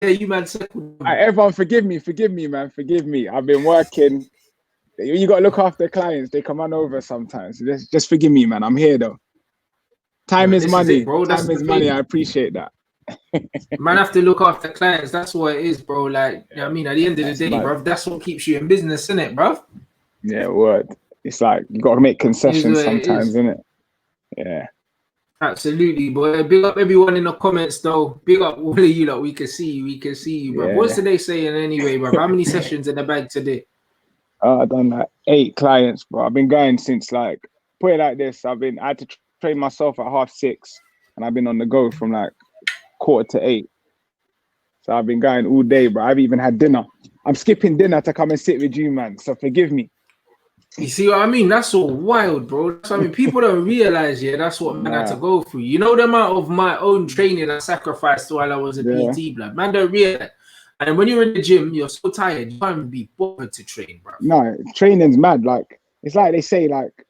you man second. Everyone, forgive me, man. Forgive me. I've been working. You got to look after clients. They come on over sometimes. Just forgive me, man. I'm here, though. Time is money. bro. Time is money. I appreciate that. Man, have to look after clients. That's what it is, bro. Like, you know what I mean? At the end of the day, bro, that's what keeps you in business, innit, bro? Yeah, word. It's like you got to make concessions sometimes, innit? Yeah. Absolutely, boy. Big up everyone in the comments, though. Big up all of you, lot. We can see you, bro. What's today saying anyway, bro? How many sessions in the bag today? I've done like 8 clients, bro. I've been going since like, put it like this. I had to train myself at 6:30, and I've been on the go from like 7:45. So I've been going all day, bro. I've even had dinner. I'm skipping dinner to come and sit with you, man. So forgive me. You see what I mean? That's all wild, bro. I mean, people don't realize, that's what man had to go through. You know the amount of my own training I sacrificed while I was a PT, blood. Man don't realize. And when you're in the gym, you're so tired, you can't even be bothered to train, bro. No, training's mad. Like, it's like they say, like,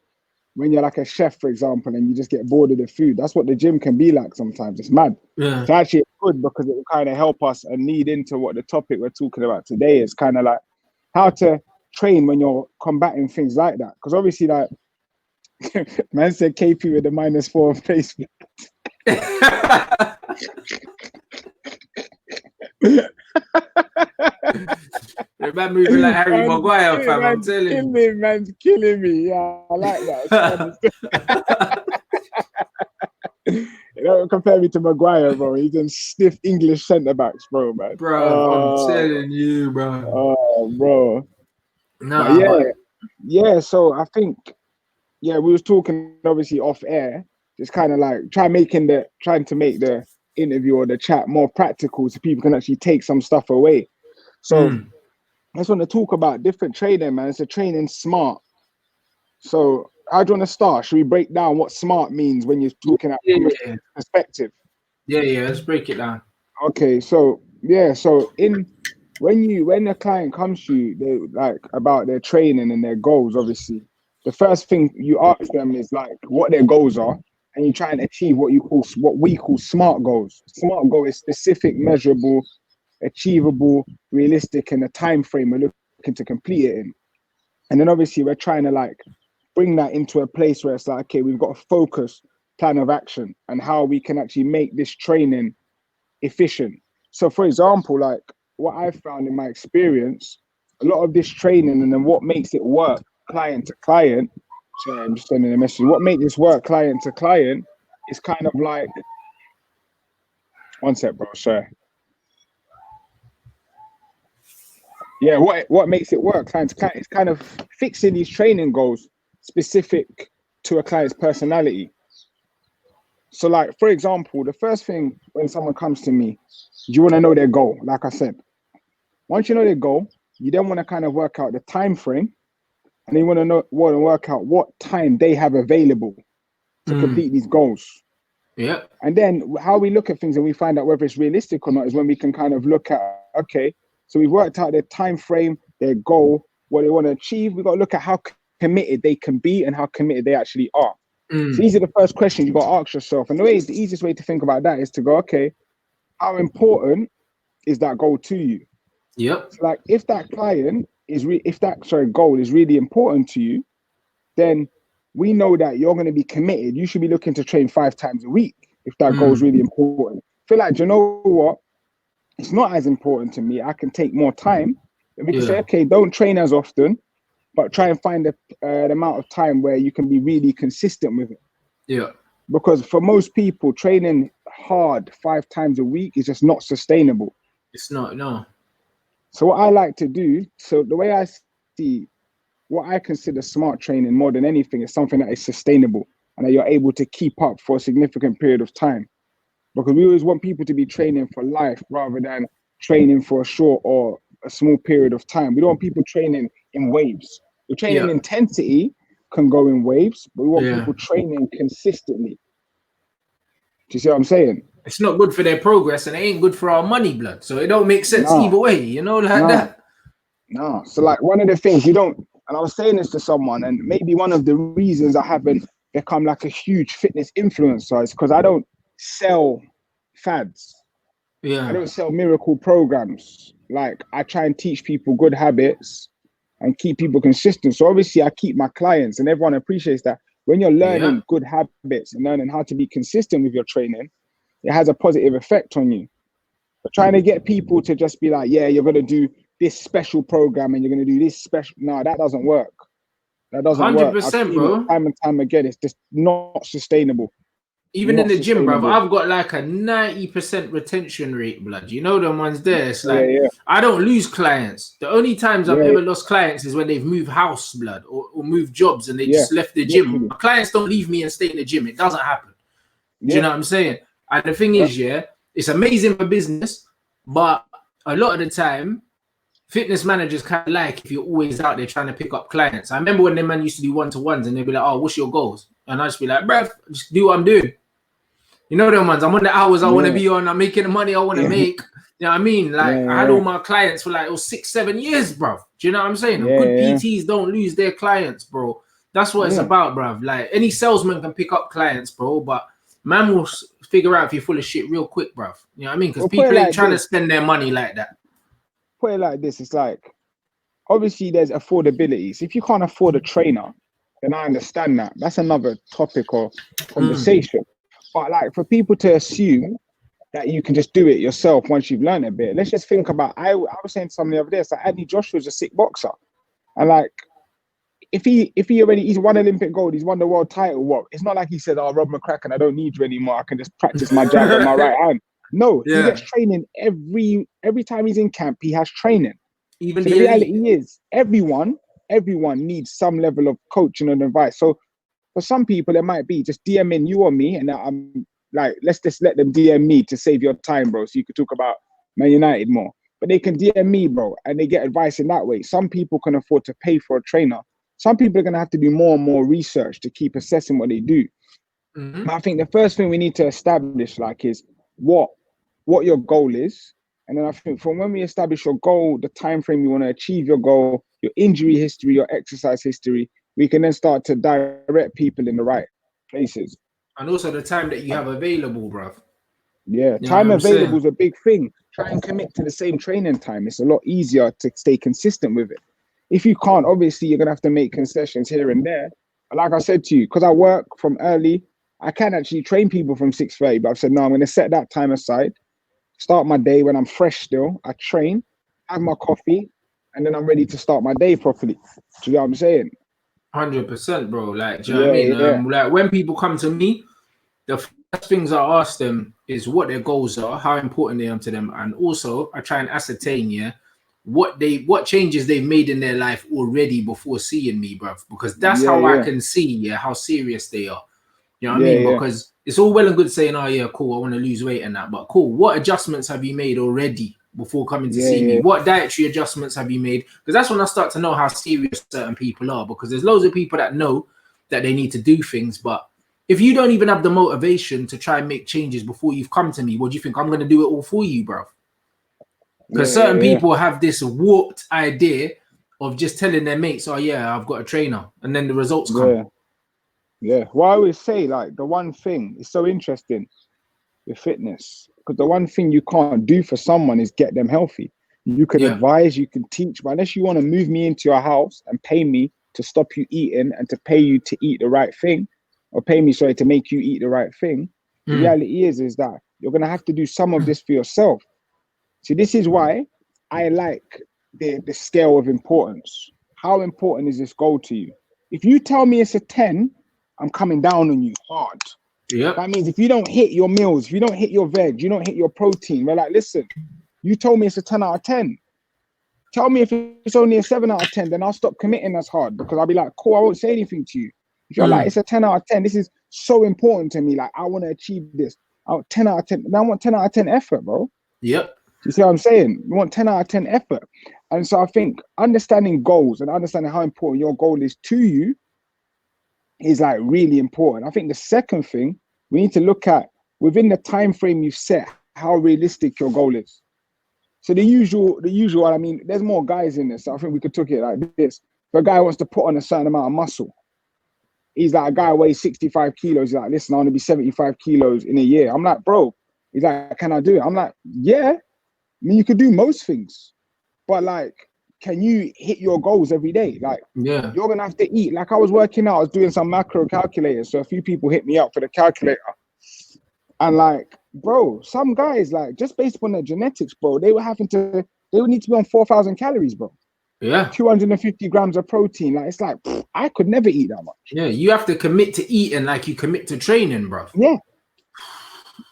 when you're like a chef, for example, and you just get bored of the food, that's what the gym can be like sometimes. It's mad. Yeah. So actually, it's good because it will kind of help us and lead into what the topic we're talking about today is kind of like how to train when you're combating things like that. Because obviously, like, man said KP with the -4 on Facebook. Man moving like Harry Maguire, fam. I'm telling you. Man's killing me. Yeah, I like that. You don't compare me to Maguire, bro. He's in stiff English centre backs, bro, man. Bro, I'm telling you, bro. Oh, bro. Yeah. So I think, we was talking obviously off air, just kind of like trying to make the interview or the chat more practical so people can actually take some stuff away. So I just want to talk about different training, man. It's a training smart. So how do you want to start? Should we break down what smart means when you're talking from a perspective? Yeah, let's break it down. Okay, so when a client comes to you, they like about their training and their goals, obviously, the first thing you ask them is like what their goals are, and you try and achieve what we call SMART goals. SMART goal is specific, measurable, achievable, realistic, and a time frame we're looking to complete it in. And then obviously we're trying to like bring that into a place where it's like, okay, we've got a focus plan of action and how we can actually make this training efficient. So for example, like what I found in my experience, a lot of this training and then what makes it work client to client, sorry, I'm just sending a message. What makes this work client to client is kind of like, one sec, bro, sorry. Yeah, what makes it work client to client is kind of fixing these training goals specific to a client's personality. So like, for example, the first thing when someone comes to me, you want to know their goal, like I said. Once you know their goal, you then want to kind of work out the time frame, and then you want to work out what time they have available to complete these goals. Yeah. And then how we look at things and we find out whether it's realistic or not is when we can kind of look at, okay, so we've worked out their time frame, their goal, what they want to achieve. We've got to look at how committed they can be and how committed they actually are. So these are the first questions you got to ask yourself. And the easiest way to think about that is to go, okay, how important is that goal to you? Yep. So like if that client is goal is really important to you, then we know that you're going to be committed. You should be looking to train 5 times a week if that goal is really important. I feel like, do you know what? It's not as important to me. I can take more time. And we can say, okay, don't train as often, but try and find the amount of time where you can be really consistent with it. Yeah. Because for most people, training hard 5 times a week is just not sustainable. It's not, no. So what I like to do, so the way I see what I consider smart training more than anything is something that is sustainable and that you're able to keep up for a significant period of time. Because we always want people to be training for life rather than training for a short or a small period of time. We don't want people training in waves. The training intensity can go in waves, but we want people training consistently. Do you see what I'm saying? It's not good for their progress and it ain't good for our money, blood. So it don't make sense either way, you know, like that. No. So like one of the things you don't, and I was saying this to someone, and maybe one of the reasons I haven't become like a huge fitness influencer is because I don't sell fads. I Yeah. don't sell miracle programs. Like I try and teach people good habits and keep people consistent. So obviously I keep my clients and everyone appreciates that when you're Yeah. learning good habits and learning how to be consistent with your training, it has a positive effect on you. But trying to get people to just be like, yeah, you're gonna do this special program and you're gonna do this special. No, that doesn't work. That doesn't work. I've 100%, seen it bro. time and time again. It's just not sustainable. Even in Not the gym, bro, sustainable. I've got like a 90% retention rate, blood. You know them ones there. It's Yeah, like yeah, I don't lose clients. The only times I've yeah, ever lost clients is when they've moved house, blood, or moved jobs and they yeah. just left the gym. Literally. My clients don't leave me and stay in the gym. It doesn't happen. Do you Yeah, know what I'm saying? And the thing yeah, is, yeah, it's amazing for business, but a lot of the time, fitness managers kind of like if you're always out there trying to pick up clients. I remember when the man used to do one-to-ones and they'd be like, oh, what's your goals? And I'd just be like, bruv, just do what I'm doing. You know them ones. I'm on the hours I want to yeah, be on. I'm making the money I want to yeah, make. You know what I mean? Like I had yeah, all my clients for like 6-7 years, bro. Do you know what I'm saying? And yeah, good yeah, PTs don't lose their clients, bro. That's what it's yeah. about, bro. Like any salesman can pick up clients, bro, but man will figure out if you're full of shit real quick, bro. You know what I mean? Because Well, put it people ain't like trying to this. spend their money like that. Put it like this. It's like obviously there's affordability. So if you can't afford a trainer, then I understand that. That's another topic or conversation. But like for people to assume that you can just do it yourself once you've learned a bit, let's just think about. I was saying to something the other day. It's like Anthony Joshua's a sick boxer, and like if he already he's won Olympic gold, he's won the world title. What? It's not like he said, "Oh, Rob McCracken, I don't need you anymore. I can just practice my jab and my right hand." No, he Yeah. gets training every time he's in camp. He has training. Even So the the elite. reality is, everyone needs some level of coaching and advice. So for some people, it might be just DMing you or me, and I'm like, let's just let them DM me to save your time, bro. So you could talk about Man United more. But they can DM me, bro, and they get advice in that way. Some people can afford to pay for a trainer. Some people are gonna have to do more and more research to keep assessing what they do. Mm-hmm. I think the first thing we need to establish, like, is what your goal is, and then I think from when we establish your goal, the time frame you want to achieve your goal, your injury history, your exercise history, we can then start to direct people in the right places. And also the time that you have available, bro. Yeah, You know what time I'm available saying? is a big thing. Try and commit to the same training time. It's a lot easier to stay consistent with it. If you can't, obviously you're gonna have to make concessions here and there. But like I said to you, because I work from early, I can actually train people from 6:30. But I've said no, I'm gonna set that time aside. Start my day when I'm fresh still. I train, have my coffee, and then I'm ready to start my day properly. Do you know what I'm saying? 100%, bro. Like, do you know what I Yeah, mean? yeah, Like when people come to me, the first things I ask them is what their goals are, how important they are to them, and also I try and ascertain, yeah, what changes they've made in their life already before seeing me, bro. Because that's yeah, how I yeah, can see, yeah, how serious they are. You know what I yeah, mean? yeah, Because it's all well and good saying, "Oh yeah, cool, I want to lose weight and that," but cool. What adjustments have you made already before coming to yeah, see me? yeah, What dietary adjustments have you made? Because that's when I start to know how serious certain people are. Because there's loads of people that know that they need to do things, but if you don't even have the motivation to try and make changes before you've come to me, what do you think I'm going to do it all for you, bro? Because yeah, certain yeah, people have this warped idea of just telling their mates, "Oh yeah, I've got a trainer," and then the results come. yeah, yeah. Well, I always say, like, the one thing is so interesting with fitness, because the one thing you can't do for someone is get them healthy. You can Yeah, advise, you can teach, but unless you want to move me into your house and pay me to stop you eating and to pay you to eat the right thing, or pay me, sorry, to make you eat the right thing, the reality is that you're gonna have to do some of this for yourself. See, this is why I like the scale of importance. How important is this goal to you? If you tell me it's a 10, I'm coming down on you hard. yep, That means if you don't hit your meals, if you don't hit your veg, you don't hit your protein, we're like, listen, you told me it's a 10 out of 10. Tell me if it's only a 7 out of 10, then I'll stop committing as hard because I'll be like, cool, I won't say anything to you. If you're like, it's a 10 out of 10, this is so important to me. Like, I want to achieve this. I want 10 out of 10. And I want 10 out of 10 effort, bro. yep. You see what I'm saying? You want 10 out of 10 effort. And so I think understanding goals and understanding how important your goal is to you is like really important. I think the second thing we need to look at within the time frame you've set, how realistic your goal is. So the usual. I mean, there's more guys in this. So I think we could take it like this. If a guy wants to put on a certain amount of muscle, he's like a guy weighs 65 kilos. He's like, listen, I want to be 75 kilos in a year. I'm like, bro, He's like, can I do it? I'm like, yeah. I mean, you could do most things, but like, can you hit your goals every day? Like, Yeah. you're gonna have to eat. Like, I was working out, I was doing some macro calculators, so a few people hit me up for the calculator, and like, bro, some guys, like, just based upon their genetics, bro, they would need to be on 4,000 calories, bro. Yeah. 250 grams of protein. Like, it's like, I could never eat that much. Yeah, you have to commit to eating like you commit to training, bro. Yeah.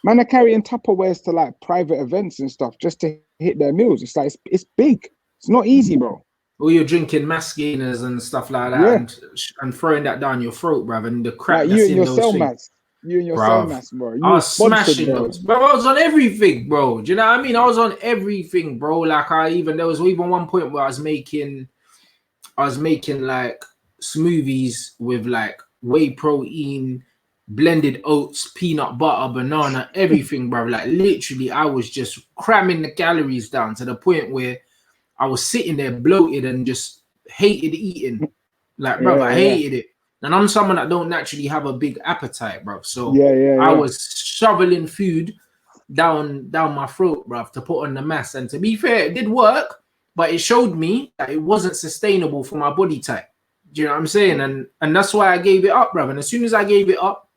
Man are carrying Tupperwares to like private events and stuff just to hit their meals. It's like, it's big. It's not easy, bro. Or you're drinking mass gainers and stuff like that, Yeah. and throwing that down your throat, bruv, and the crap Like that's you and in your those cell things. mats. You and your cell mats, bro. You I was sponsored, smashing bro. those, bro. I was on everything, bro. Do you know what I mean? I was on everything, bro. Like there was even one point where I was making like smoothies with like whey protein, blended oats, peanut butter, banana, everything, bro. Like literally, I was just cramming the calories down to the point where I was sitting there bloated and just hated eating. Like, bro, I hated it. And I'm someone that don't naturally have a big appetite, bro. So I was shoveling food down my throat, bro, to put on the mass. And to be fair, it did work, but it showed me that it wasn't sustainable for my body type. Do you know what I'm saying? And that's why I gave it up, bro. And as soon as I gave it up,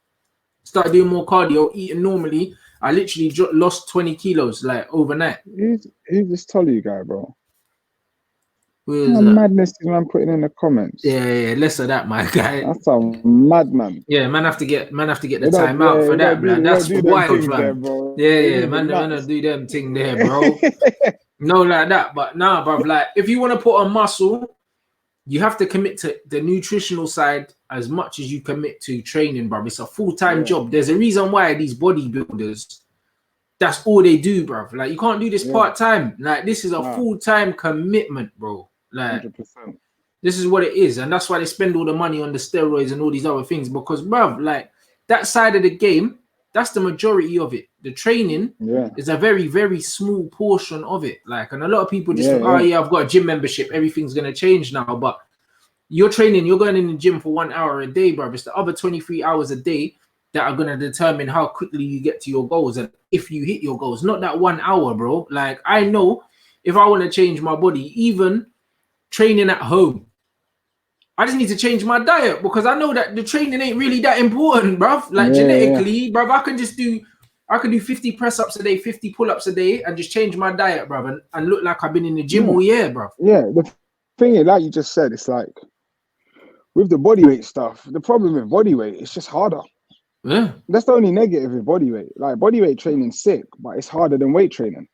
started doing more cardio, eating normally, I literally lost 20 kilos like overnight. Who's this Tolly guy, bro? What madness is man putting in the comments. Yeah, less of that, my guy. That's a madman. Yeah, man have to get the time out for that, man. That's wild, man. Yeah, man do them thing there, bro. No, like that, but nah, bro. Like, if you want to put on muscle, you have to commit to the nutritional side as much as you commit to training, bro. It's a full-time job. There's a reason why these bodybuilders, that's all they do, bro. Like, you can't do this part-time. Like, this is a full-time commitment, bro. Like, 100%. This is what it is, and that's why they spend all the money on the steroids and all these other things, because, bro, like, that side of the game, that's the majority of it. The training is a very, very small portion of it. Like, and a lot of people just think, oh, yeah, I've got a gym membership, everything's going to change now. But you're training, you're going in the gym for 1 hour a day, bro. It's the other 23 hours a day that are going to determine how quickly you get to your goals and if you hit your goals. Not that 1 hour, bro. Like, I know if I want to change my body, even training at home, I just need to change my diet, because I know that the training ain't really that important, bruv. Like, genetically, bruv, I can do 50 press-ups a day, 50 pull-ups a day, and just change my diet, bruv, and look like I've been in the gym all year, bruv. Yeah, the thing is, like you just said, it's like, with the bodyweight stuff, the problem with bodyweight, it's just harder. Yeah. That's the only negative with bodyweight. Like, bodyweight training's sick, but it's harder than weight training.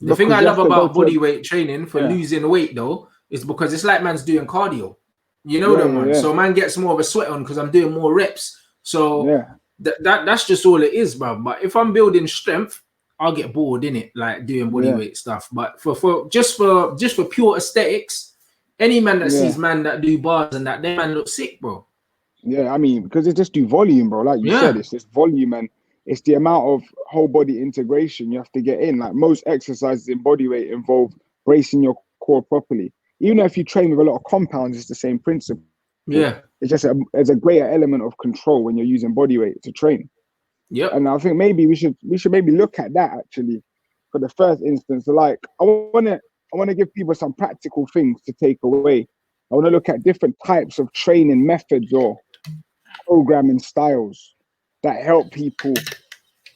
The thing I love about bodyweight training for losing weight, though, is because it's like man's doing cardio. You know that, man. So man gets more of a sweat on because I'm doing more reps. So that's just all it is, bro. But if I'm building strength, I'll get bored in it, like doing bodyweight stuff. But for pure aesthetics, any man that sees man that do bars and that, they man look sick, bro. Yeah, I mean, because they just do volume, bro. Like you said, it's just volume, and it's the amount of whole body integration you have to get in. Like, most exercises in bodyweight involve bracing your core properly. Even if you train with a lot of compounds, it's the same principle. Yeah. It's just there's a greater element of control when you're using bodyweight to train. Yeah. And I think maybe we should maybe look at that actually for the first instance. So, like, I want to give people some practical things to take away. I want to look at different types of training methods or programming styles that help people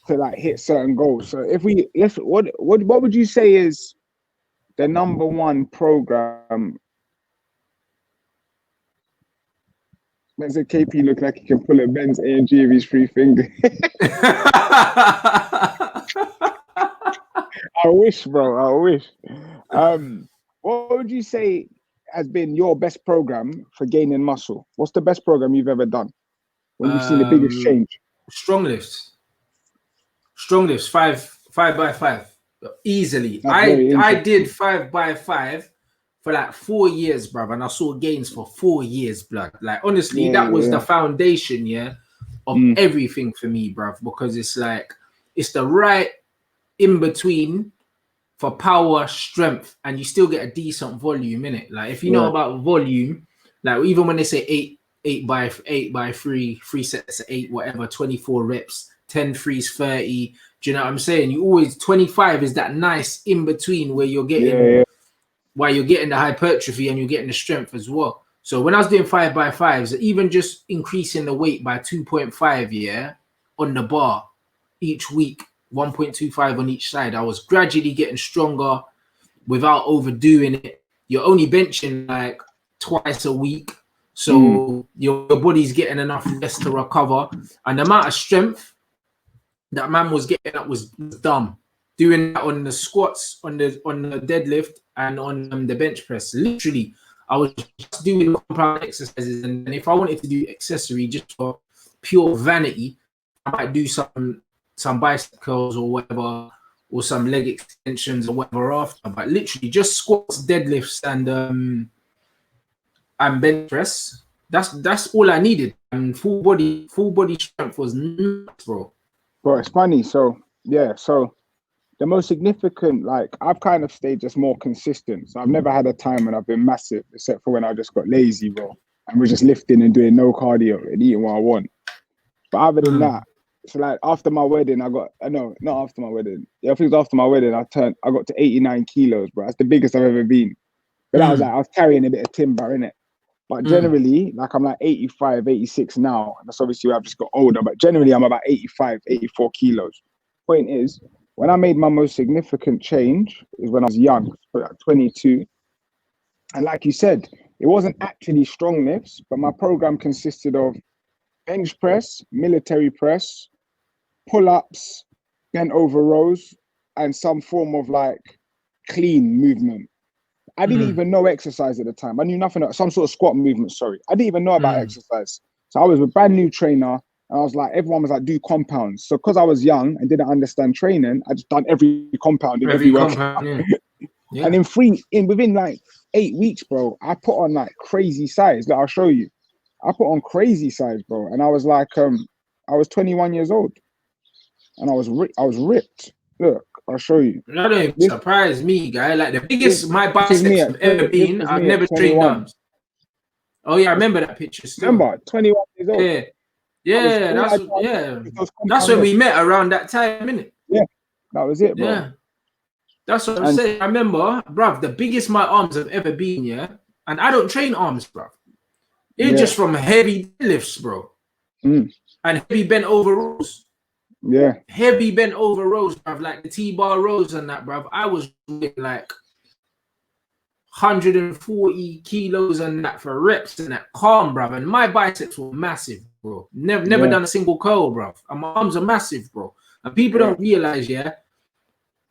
to like hit certain goals. So what would you say is the number one program? Makes a KP look like he can pull a Benz AMG with his 3 fingers. I wish, bro. I wish. What would you say has been your best program for gaining muscle? What's the best program you've ever done when you've seen the biggest change? Strong lifts, 5x5 easily. I did 5x5 for like 4 years, bro, and I saw gains for 4 years, blood. Like, honestly, that was the foundation, of everything for me, bro, because it's like, it's the right in between for power, strength, and you still get a decent volume in it. Like, if you know about volume, like, even when they say 8 by 3 sets of 8, whatever, 24 reps, 10 threes, 30, Do you know what I'm saying? You always 25 is that nice in between where you're getting while you're getting the hypertrophy and you're getting the strength as well. So when I was doing 5x5s, even just increasing the weight by 2.5, on the bar each week, 1.25 on each side, I was gradually getting stronger without overdoing it. You're only benching like twice a week, so your body's getting enough rest to recover, and the amount of strength that man was getting up was dumb. Doing that on the squats, on the deadlift, and on the bench press. Literally, I was just doing compound exercises, and if I wanted to do accessory just for pure vanity, I might do some bicep curls or whatever, or some leg extensions or whatever after. But literally, just squats, deadlifts, and bench press. That's all I needed, and full body strength was nuts, bro. Bro, it's funny. So the most significant, like, I've kind of stayed just more consistent. So I've never had a time when I've been massive, except for when I just got lazy, bro. And we're just lifting and doing no cardio and eating what I want. But other than that, so like after my wedding, not after my wedding. Yeah, I think it was after my wedding, I got to 89 kilos, bro. That's the biggest I've ever been. But that was like, I was carrying a bit of timber, innit? But generally, like I'm like 85, 86 now. That's obviously where I've just got older. But generally, I'm about 85, 84 kilos. Point is, when I made my most significant change is when I was young, like 22. And like you said, it wasn't actually strong lifts, but my program consisted of bench press, military press, pull-ups, bent over rows, and some form of like clean movement. I didn't even know exercise at the time. I knew nothing about some sort of squat movement, sorry. I didn't even know about exercise. So I was a brand new trainer. And I was like, everyone was like, do compounds. So because I was young and didn't understand training, I just done every compound in every workout. Yeah. And within like 8 weeks, bro, I put on like crazy size. Like, I'll show you. I put on crazy size, bro. And I was like, I was 21 years old. And I was ripped. Look, I'll show you. That don't even surprise me, guy. Like the biggest my biceps have ever been. I've never trained arms. Oh yeah, I remember that picture still. Remember, 21 years old. Yeah. Yeah, that's when we met around that time, innit? Yeah, that was it, bro. Yeah, that's what I'm saying. I remember, bruv, the biggest my arms have ever been, and I don't train arms, bruv. It's just from heavy lifts, bro, and heavy bent over rows. Yeah, heavy bent over rows, bruv, like the T-bar rows and that, bruv. I was doing like 140 kilos and that for reps and that calm, bruv. And my biceps were massive, bro. Never done a single curl, bruv. And my arms are massive, bro. And people don't realize, the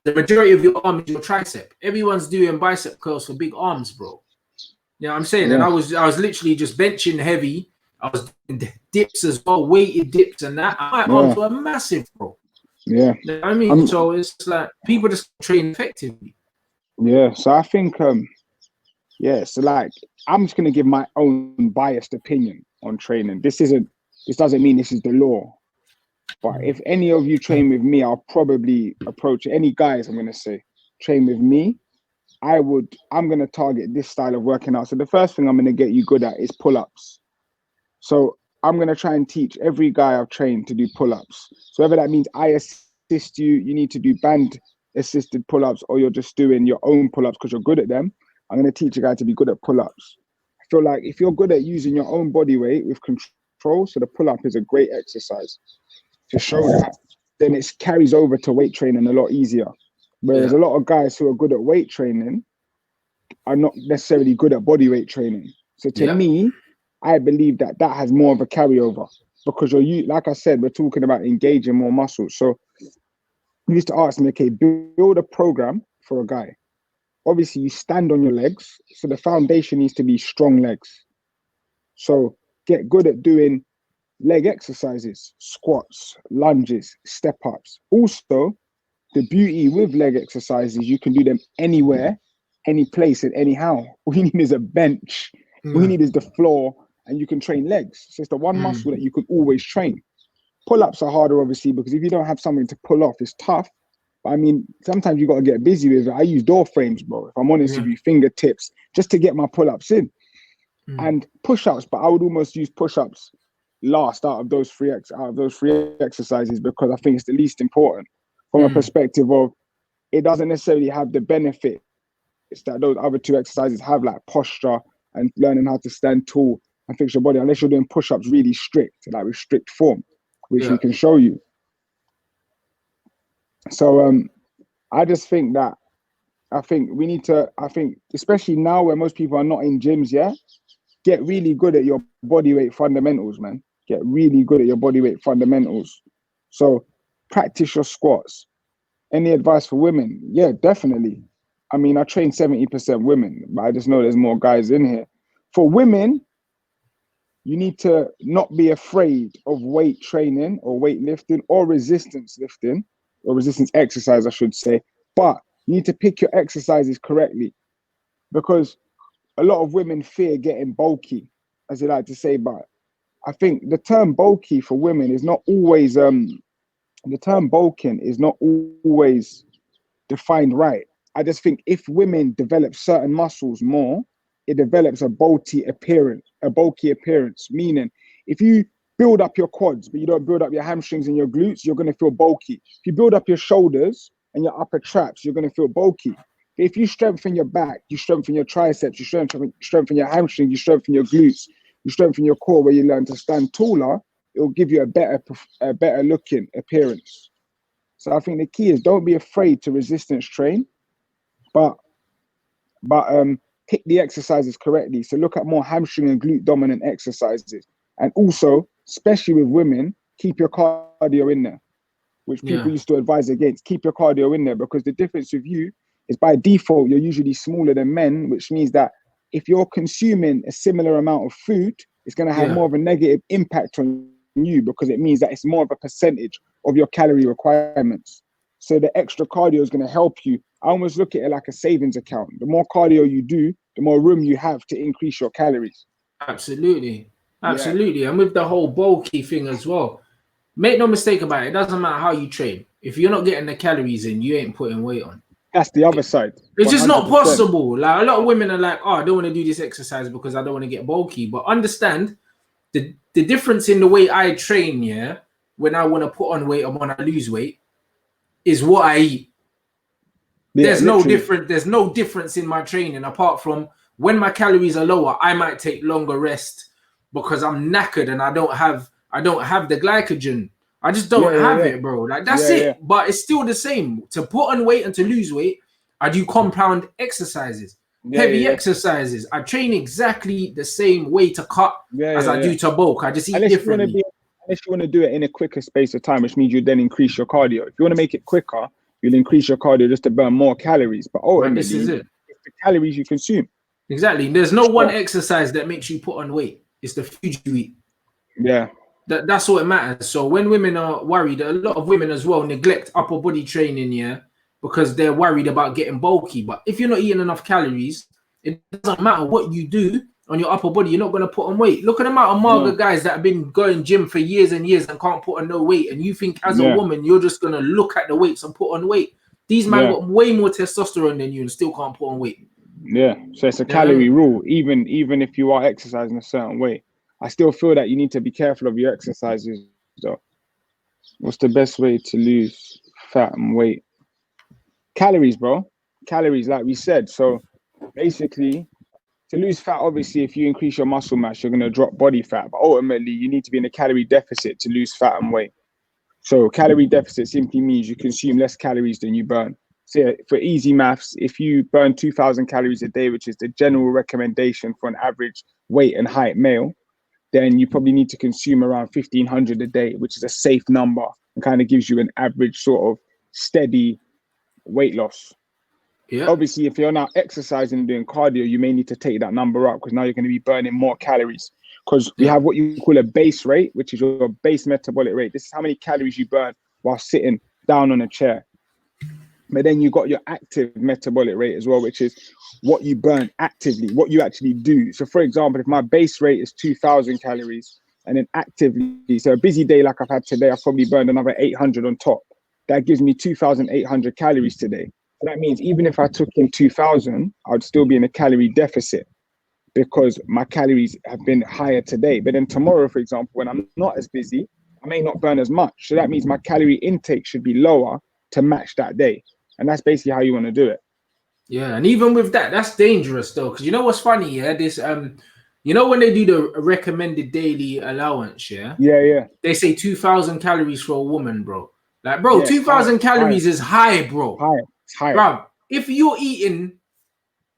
majority of your arm is your tricep. Everyone's doing bicep curls for big arms, bro. You know what I'm saying? And I was literally just benching heavy. I was doing dips as well, weighted dips and that. My arms were massive, bro. Yeah. You know what I mean? So it's like people just train effectively. Yeah. So I think so like I'm just gonna give my own biased opinion on training. This doesn't mean this is the law. But if any of you train with me, I'll probably approach any guys, I'm gonna say, train with me. I'm gonna target this style of working out. So the first thing I'm gonna get you good at is pull-ups. So I'm gonna try and teach every guy I've trained to do pull-ups. So whether that means I assist you, you need to do band assisted pull-ups, or you're just doing your own pull-ups because you're good at them. I'm going to teach a guy to be good at pull-ups. I feel like if you're good at using your own body weight with control, so the pull-up is a great exercise to show that, then it carries over to weight training a lot easier. Whereas a lot of guys who are good at weight training are not necessarily good at body weight training. So to me, I believe that has more of a carryover because like I said, we're talking about engaging more muscles. So you used to ask me, okay, build a program for a guy. Obviously, you stand on your legs, so the foundation needs to be strong legs. So get good at doing leg exercises, squats, lunges, step-ups. Also, the beauty with leg exercises, you can do them anywhere, any place, and anyhow. All you need is a bench. All you need is the floor, and you can train legs. So it's the one muscle that you can always train. Pull-ups are harder, obviously, because if you don't have something to pull off, it's tough. I mean, sometimes you got to get busy with it. I use door frames, bro. If I'm honest with you, fingertips, just to get my pull-ups in. And push-ups, but I would almost use push-ups last out of those three exercises because I think it's the least important. from a perspective of it doesn't necessarily have the benefits that those other two exercises have, like posture and learning how to stand tall and fix your body, unless you're doing push-ups really strict, like with strict form, which we can show you. So I just think that we need to, especially now where most people are not in gyms yet, get really good at your body weight fundamentals, man. Get really good at your body weight fundamentals. So practice your squats. Any advice for women? Yeah, definitely. I mean, I train 70% women, but I just know there's more guys in here. For women, you need to not be afraid of weight training or weightlifting or resistance lifting, or resistance exercise, I should say. But you need to pick your exercises correctly, because a lot of women fear getting bulky, as they like to say. But I think the term bulky for women is not always, the term bulking is not always defined right. I just think if women develop certain muscles more, it develops a bulky appearance, meaning if you build up your quads, but you don't build up your hamstrings and your glutes, you're going to feel bulky. If you build up your shoulders and your upper traps, you're going to feel bulky. But if you strengthen your back, you strengthen your triceps, you strengthen your hamstrings, you strengthen your glutes, you strengthen your core where you learn to stand taller, it will give you a better looking appearance. So I think the key is don't be afraid to resistance train, but pick the exercises correctly. So look at more hamstring and glute dominant exercises. And also, especially with women, keep your cardio in there, which people used to advise against. Keep your cardio in there, because the difference with you is by default, you're usually smaller than men, which means that if you're consuming a similar amount of food, it's going to have more of a negative impact on you, because it means that it's more of a percentage of your calorie requirements. So the extra cardio is going to help you. I almost look at it like a savings account. The more cardio you do, the more room you have to increase your calories. Absolutely. And with the whole bulky thing as well, make no mistake about it, it doesn't matter how you train. If you're not getting the calories in, you ain't putting weight on. That's the other side. It's just not possible. Like, a lot of women are like, oh, I don't want to do this exercise because I don't want to get bulky. But understand the difference in the way I train, when I want to put on weight and when I lose weight, is what I eat. There's no difference in my training, apart from when my calories are lower, I might take longer rest because I'm knackered and I don't have the glycogen. I just don't have it, bro. Like, that's it. But it's still the same. To put on weight and to lose weight, I do compound exercises, heavy exercises. I train exactly the same way to cut as I do to bulk. I just eat differently. Unless you want to do it in a quicker space of time, which means you then increase your cardio. If you want to make it quicker, you'll increase your cardio just to burn more calories. But ultimately, this is it. It's the calories you consume. Exactly. There's no one exercise that makes you put on weight. It's the food you eat. Yeah. That's what it matters. So when women are worried, a lot of women as well neglect upper body training, because they're worried about getting bulky. But if you're not eating enough calories, it doesn't matter what you do on your upper body, you're not going to put on weight. Look at the amount of mager guys that have been going gym for years and years and can't put on no weight. And you think as a woman, you're just going to look at the weights and put on weight. These men got way more testosterone than you and still can't put on weight. Yeah, so it's a calorie rule. Even if you are exercising a certain way, I still feel that you need to be careful of your exercises, though. What's the best way to lose fat and weight? Calories, bro. Calories, like we said. So basically, to lose fat, obviously, if you increase your muscle mass, you're going to drop body fat. But ultimately, you need to be in a calorie deficit to lose fat and weight. So calorie deficit simply means you consume less calories than you burn. So for easy maths, if you burn 2,000 calories a day, which is the general recommendation for an average weight and height male, then you probably need to consume around 1,500 a day, which is a safe number and kind of gives you an average sort of steady weight loss. Yeah. Obviously, if you're now exercising and doing cardio, you may need to take that number up, because now you're going to be burning more calories, because we have what you call a base rate, which is your base metabolic rate. This is how many calories you burn while sitting down on a chair. But then you got your active metabolic rate as well, which is what you burn actively, what you actually do. So for example, if my base rate is 2,000 calories and then actively, so a busy day like I've had today, I've probably burned another 800 on top. That gives me 2,800 calories today. So that means even if I took in 2,000, I would still be in a calorie deficit because my calories have been higher today. But then tomorrow, for example, when I'm not as busy, I may not burn as much. So that means my calorie intake should be lower, to match that day. And that's basically how you want to do it. Yeah, and even with that, that's dangerous though, because you know what's funny, yeah? This you know when they do the recommended daily allowance, yeah? Yeah. They say 2,000 calories for a woman, bro. Like, bro, Yeah, 2,000 calories is high, bro. It's high. Bro, if you're eating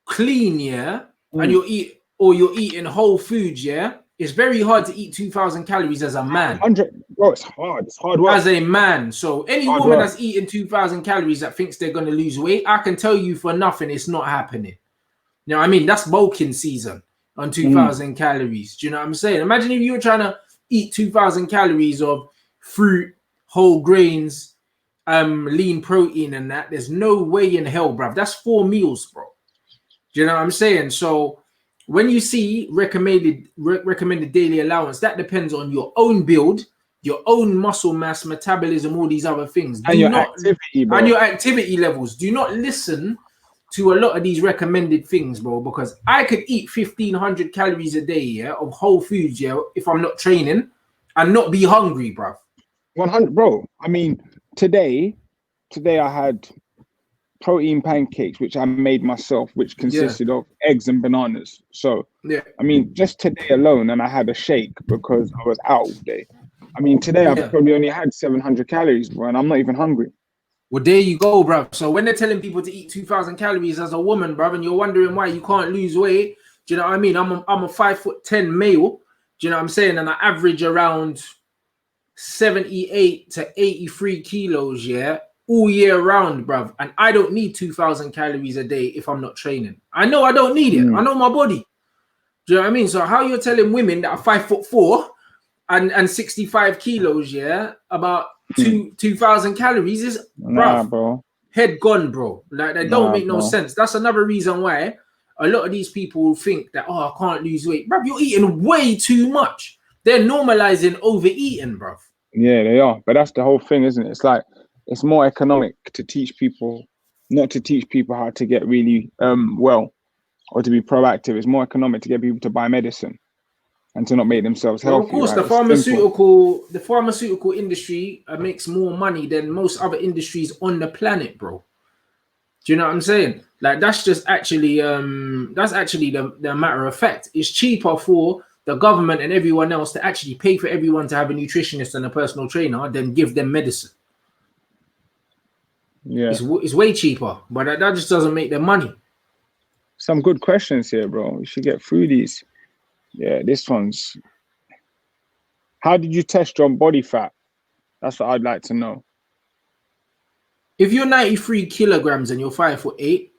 clean, yeah, and you're eating whole foods, yeah, it's very hard to eat 2,000 calories as a man. 100, bro, it's hard. It's hard work. As a man. So any woman that's eating 2,000 calories that thinks they're going to lose weight, I can tell you for nothing, it's not happening. You know what I mean? That's bulking season on 2,000 calories. Do you know what I'm saying? Imagine if you were trying to eat 2,000 calories of fruit, whole grains, lean protein and that. There's no way in hell, bruv. That's 4 meals, bro. Do you know what I'm saying? So when you see recommended daily allowance, that depends on your own build, your own muscle mass, metabolism, all these other things. And your activity, bro. And your activity levels. Do not listen to a lot of these recommended things, bro, because I could eat 1,500 calories a day, yeah, of whole foods, yeah, if I'm not training and not be hungry, bro. 100, bro. I mean, today I had protein pancakes, which I made myself, which consisted of eggs and bananas. So, I mean, just today alone, and I had a shake because I was out all day. I mean, today I've probably only had 700 calories, bro, and I'm not even hungry. Well, there you go, bro. So when they're telling people to eat 2,000 calories as a woman, bro, and you're wondering why you can't lose weight, do you know what I mean? I'm a 5'10" male, do you know what I'm saying? And I average around 78 to 83 kilos, yeah, all year round, bruv. And I don't need 2,000 calories a day if I'm not training. I know I don't need it. I know my body. Do you know what I mean? So how you're telling women that are 5'4" and 65 kilos, yeah, about 2,000 calories is, bro, head gone, bro. Like, that don't make no sense. That's another reason why a lot of these people think that, oh, I can't lose weight. Bruv, you're eating way too much. They're normalizing overeating, bruv. Yeah, they are. But that's the whole thing, isn't it? It's like, it's more economic to teach people, not to teach people how to get really well or to be proactive. It's more economic to get people to buy medicine and to not make themselves healthy. Of course, right? the pharmaceutical industry makes more money than most other industries on the planet, bro. Do you know what I'm saying? Like, that's just actually the matter of fact. It's cheaper for the government and everyone else to actually pay for everyone to have a nutritionist and a personal trainer than give them medicine. Yeah, it's way cheaper, but that just doesn't make them money. Some good questions here, bro. We should get through these. Yeah, this one's, how did you test your body fat? That's what I'd like to know. If you're 93 kilograms and you're 5'8",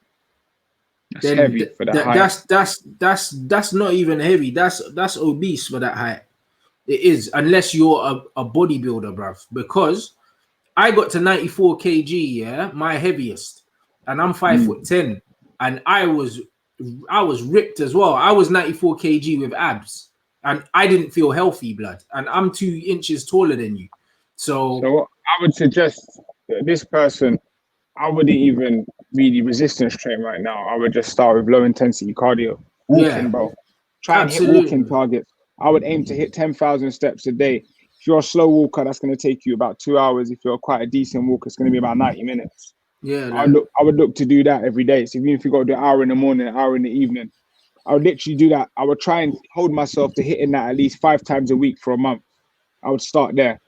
that's heavy for that height. That's not even heavy. That's obese for that height. It is, unless you're a bodybuilder, bruv. Because I got to 94 kg, yeah, my heaviest, and I'm 5'10", and I was ripped as well. I was 94 kg with abs, and I didn't feel healthy, blood. And I'm 2 inches taller than you. So I would suggest that this person, I wouldn't even really resistance train right now. I would just start with low intensity cardio, walking, bro. Try and hit walking targets. I would aim to hit 10,000 steps a day. If you're a slow walker, that's going to take you about 2 hours. If you're quite a decent walker, it's going to be about 90 minutes. Yeah, I would look to do that every day. So even if you got to do an hour in the morning, an hour in the evening, I would literally do that. I would try and hold myself to hitting that at least 5 times a week for a month. I would start there.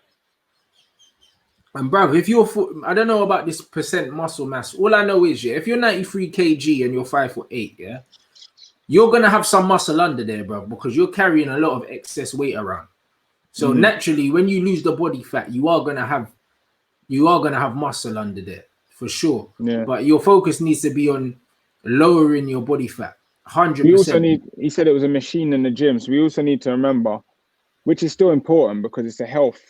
And bruv, if you're, I don't know about this percent muscle mass. All I know is, yeah, if you're 93 kg and you're 5'8", yeah, you're gonna have some muscle under there, bruv, because you're carrying a lot of excess weight around. So naturally, when you lose the body fat, you are gonna have muscle under there for sure. Yeah. But your focus needs to be on lowering your body fat. 100%. We also need. He said it was a machine in the gym, so we also need to remember, which is still important because it's a health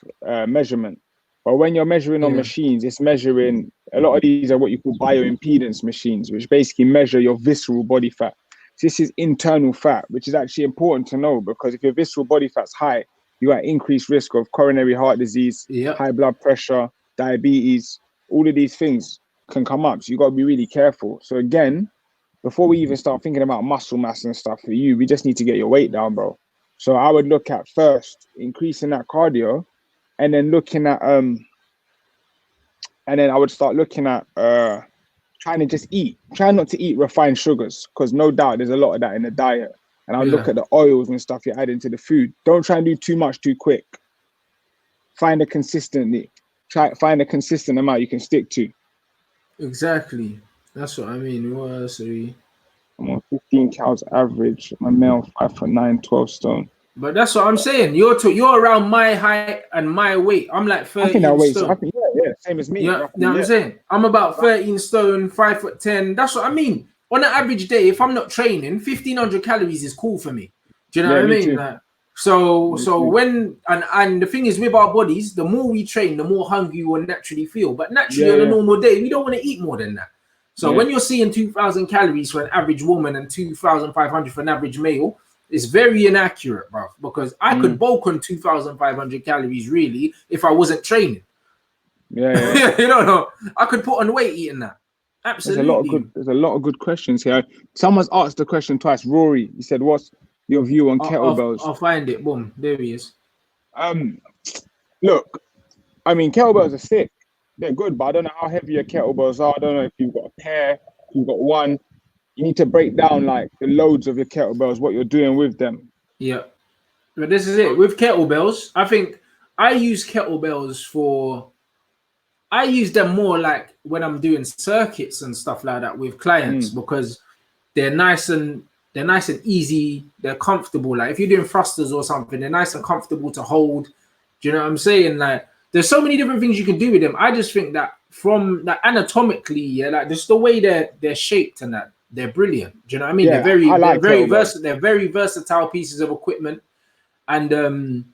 measurement. But when you're measuring on machines, it's measuring, a lot of these are what you call bioimpedance machines, which basically measure your visceral body fat. So this is internal fat, which is actually important to know, because if your visceral body fat's high, you got increased risk of coronary heart disease, high blood pressure, diabetes. All of these things can come up. So you got to be really careful. So again, before we even start thinking about muscle mass and stuff for you, we just need to get your weight down, bro. So I would look at first increasing that cardio, and then looking at and then I would start looking at trying to just eat. Try not to eat refined sugars, because no doubt there's a lot of that in the diet. And I'll look at the oils and stuff you're adding to the food. Don't try and do too much too quick. Find a consistent amount you can stick to. Exactly. That's what I mean. What else are we? I'm on 15 cows average. My male 5'9", 12 stone. But that's what I'm saying. You're around my height and my weight. I'm like 13 I think that weight. stone. Yeah, same as me. Yeah, you know what I'm saying? I'm about 13 stone, 5'10". That's what I mean. On an average day, if I'm not training, 1,500 calories is cool for me. Do you know what I mean? Like, so when and the thing is with our bodies, the more we train, the more hungry we will naturally feel. But naturally on a normal day, we don't want to eat more than that. So when you're seeing 2,000 calories for an average woman and 2,500 for an average male, it's very inaccurate, bro. Because I could bulk on 2,500 calories really if I wasn't training. Yeah. You don't know. I could put on weight eating that. Absolutely. There's a lot of good questions here. Someone's asked the question twice. Rory, he said, "What's your view on kettlebells?" I'll find it. Boom. There he is. Look, I mean, kettlebells are sick. They're good, but I don't know how heavy your kettlebells are. I don't know if you've got a pair, if you've got one. You need to break down like the loads of your kettlebells, what you're doing with them. Yeah. But this is it. With kettlebells, I think I use kettlebells I use them more like when I'm doing circuits and stuff like that with clients because they're nice and easy. They're comfortable. Like if you're doing thrusters or something, they're nice and comfortable to hold. Do you know what I'm saying? Like there's so many different things you can do with them. I just think that from that anatomically, like just the way they're shaped and that they're brilliant. Do you know what I mean? Yeah, they're very versatile pieces of equipment, and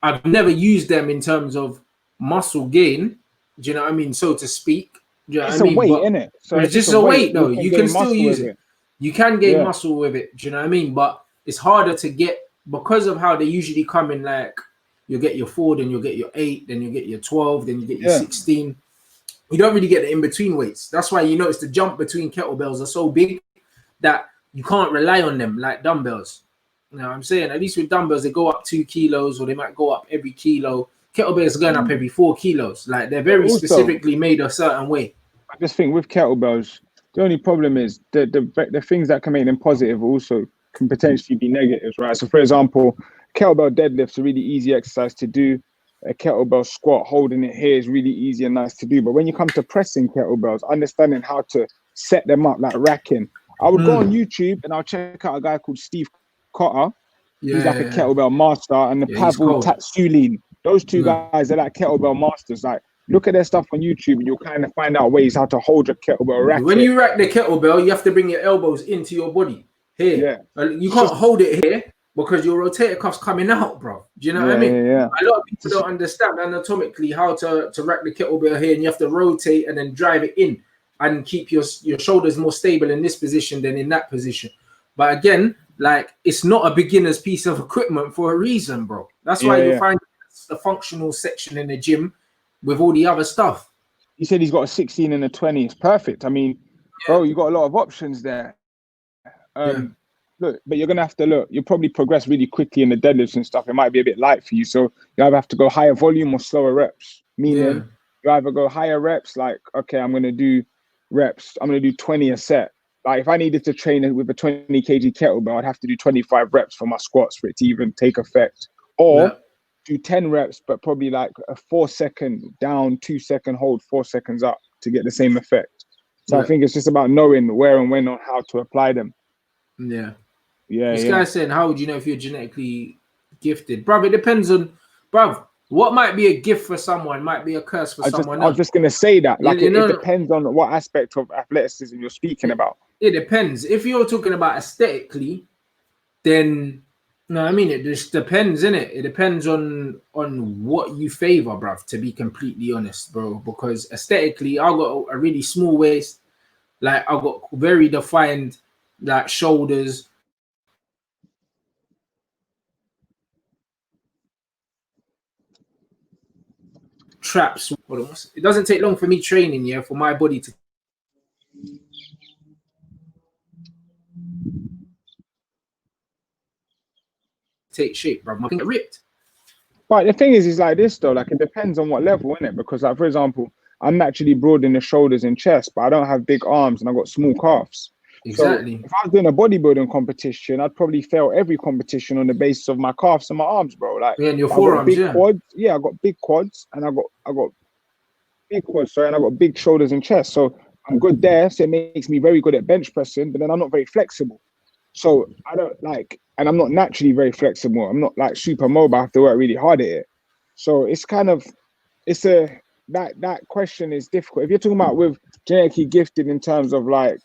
I've never used them in terms of muscle gain. Do you know what I mean? So to speak. Do you know it's what I mean? A weight, isn't it? So it's just a weight though. You can still use it. You can gain muscle with it. Do you know what I mean? But it's harder to get because of how they usually come in. Like you'll get your 4, then you'll get your 8, then you get your 12, then you get your 16. You don't really get the in-between weights. That's why you notice the jump between kettlebells are so big that you can't rely on them like dumbbells. You know what I'm saying? At least with dumbbells, they go up 2 kilos or they might go up every kilo. Kettlebells are going up every 4 kilos. Like they're very specifically made a certain way. I just think with kettlebells, the only problem is the things that can make them positive also can potentially be negatives, right? So for example, kettlebell deadlift's a really easy exercise to do. A kettlebell squat, holding it here is really easy and nice to do. But when you come to pressing kettlebells, understanding how to set them up, like racking, I would go on YouTube and I'll check out a guy called Steve Cotter. He's like a kettlebell master, and the Pavel Tatsulin. Those two guys are like kettlebell masters. Like, look at their stuff on YouTube, and you'll kind of find out ways how to hold your kettlebell racket. When you rack the kettlebell, you have to bring your elbows into your body here. You can't hold it here because your rotator cuff's coming out, bro. Do you know what I mean? A lot of people don't understand anatomically how to rack the kettlebell here, and you have to rotate and then drive it in and keep your shoulders more stable in this position than in that position. But again, like it's not a beginner's piece of equipment for a reason, bro. That's why you find the functional section in the gym with all the other stuff. He said he's got a 16 and a 20. It's perfect. I mean, bro, you got a lot of options there. Look, but you're gonna have to look. You'll probably progress really quickly in the deadlifts and stuff. It might be a bit light for you, so you either have to go higher volume or slower reps. Meaning, you either go higher reps, like okay, I'm gonna do reps. I'm gonna do 20 a set. Like if I needed to train with a 20 kg kettlebell, I'd have to do 25 reps for my squats for it to even take effect. Or do 10 reps, but probably like a 4-second down, 2-second hold, 4 seconds up to get the same effect. So I think it's just about knowing where and when on how to apply them. This guy's saying, how would you know if you're genetically gifted? Bruv, it depends on, what might be a gift for someone might be a curse for someone else. I was just going to say that. Like, it depends on what aspect of athleticism you're speaking about. It depends. If you're talking about aesthetically, then, no, I mean, it just depends, innit? It depends on what you favor, bruv, to be completely honest, bro. Because aesthetically, I've got a really small waist. Like, I've got very defined, like, shoulders. Traps. It doesn't take long for me training, for my body to take shape, bro. My thing get ripped. But the thing is like this though, like it depends on what level, innit? Because like for example, I'm naturally broad in the shoulders and chest, but I don't have big arms and I've got small calves. Exactly. So if I was doing a bodybuilding competition, I'd probably fail every competition on the basis of my calves and my arms, bro. Like, Yeah, and your I got forearms, big yeah. quads. Yeah, I got big quads, and I got big quads, sorry, and I got big shoulders and chest. So I'm good there. So it makes me very good at bench pressing, but then I'm not very flexible. So I don't like, and I'm not naturally very flexible. I'm not like super mobile. I have to work really hard at it. So it's kind of, it's a that question is difficult. If you're talking about with genetically gifted in terms of like,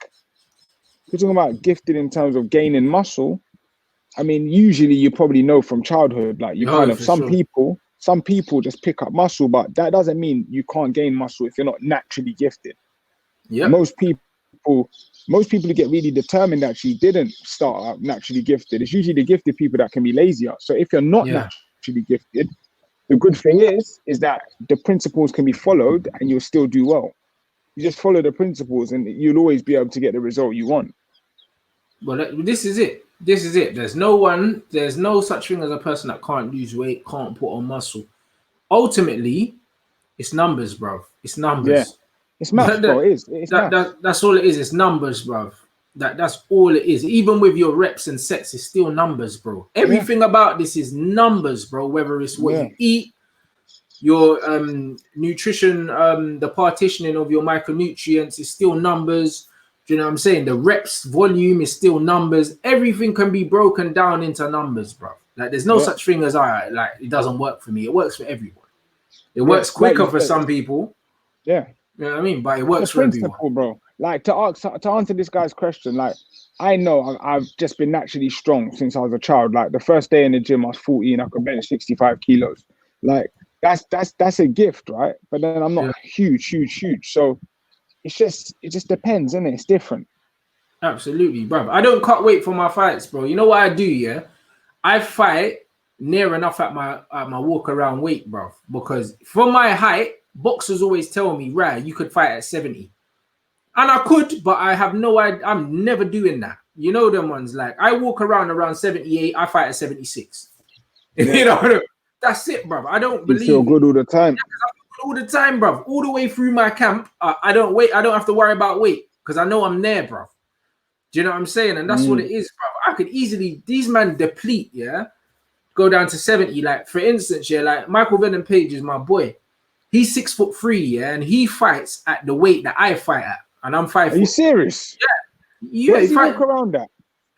if you're talking about gifted in terms of gaining muscle, I mean, usually you probably know from childhood, like you kind Oh, of, for sure. some people just pick up muscle, but that doesn't mean you can't gain muscle if you're not naturally gifted. Yeah. Most people who get really determined actually didn't start out naturally gifted. It's usually the gifted people that can be lazier. So if you're not Yeah. naturally gifted, the good thing is that the principles can be followed and you'll still do well. You just follow the principles and you'll always be able to get the result you want. But this is it. This is it. There's no such thing as a person that can't lose weight, can't put on muscle. Ultimately, it's numbers, bro. It's numbers. Yeah. It's maths, bro. It's maths. That's all it is. It's numbers, bro. That's all it is. Even with your reps and sets, it's still numbers, bro. Everything about this is numbers, bro. Whether it's what you eat, your nutrition, the partitioning of your micronutrients is still numbers. Do you know what I'm saying? The reps volume is still numbers. Everything can be broken down into numbers, bro. Like there's no such thing as like it doesn't work for me. It works for everyone. It works quicker for some people. Yeah. You know what I mean? But it works for everyone. Bro. Like to answer this guy's question, like I know I've just been naturally strong since I was a child. Like the first day in the gym, I was 14, I could bench 65 kilos. Like that's a gift, right? But then I'm not huge. So it just depends, isn't it? It's different. Absolutely, bro. I don't cut weight for my fights, bro. You know what I do, yeah? I fight near enough at my walk around weight, bro. Because from my height, boxers always tell me, right, you could fight at 70. And I could, but I have no idea. I'm never doing that. You know them ones, like I walk around 78, I fight at 76. Yeah. You know, that's it, bro. I don't believe you feel good all the time. All the time, bro. All the way through my camp, I don't have to worry about weight because I know I'm there, bro. Do you know what I'm saying? And that's what it is, bro. I could easily, these men deplete, go down to 70. Like, for instance, like Michael Venom Page is my boy. He's 6'3", and he fights at the weight that I fight at. And I'm 5 foot. Are you serious? Yeah. Does he walk around that?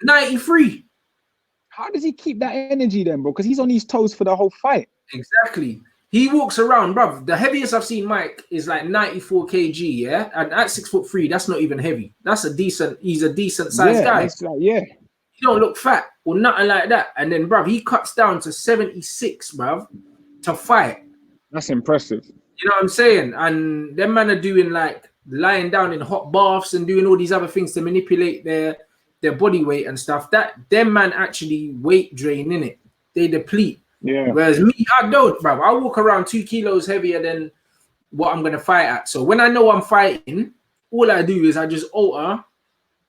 93. How does he keep that energy then, bro? Because he's on his toes for the whole fight. Exactly. He walks around, bro. The heaviest I've seen Mike is like 94 kg, yeah? And at 6'3", that's not even heavy. He's a decent sized guy. He don't look fat or nothing like that. And then, bro, he cuts down to 76, bro, to fight. That's impressive. You know what I'm saying? And them men are doing like lying down in hot baths and doing all these other things to manipulate their body weight and stuff. That them man actually weight drain in it. They deplete. Yeah. Whereas me, I don't, bro. I walk around 2 kilos heavier than what I'm gonna fight at. So when I know I'm fighting, all I do is I just alter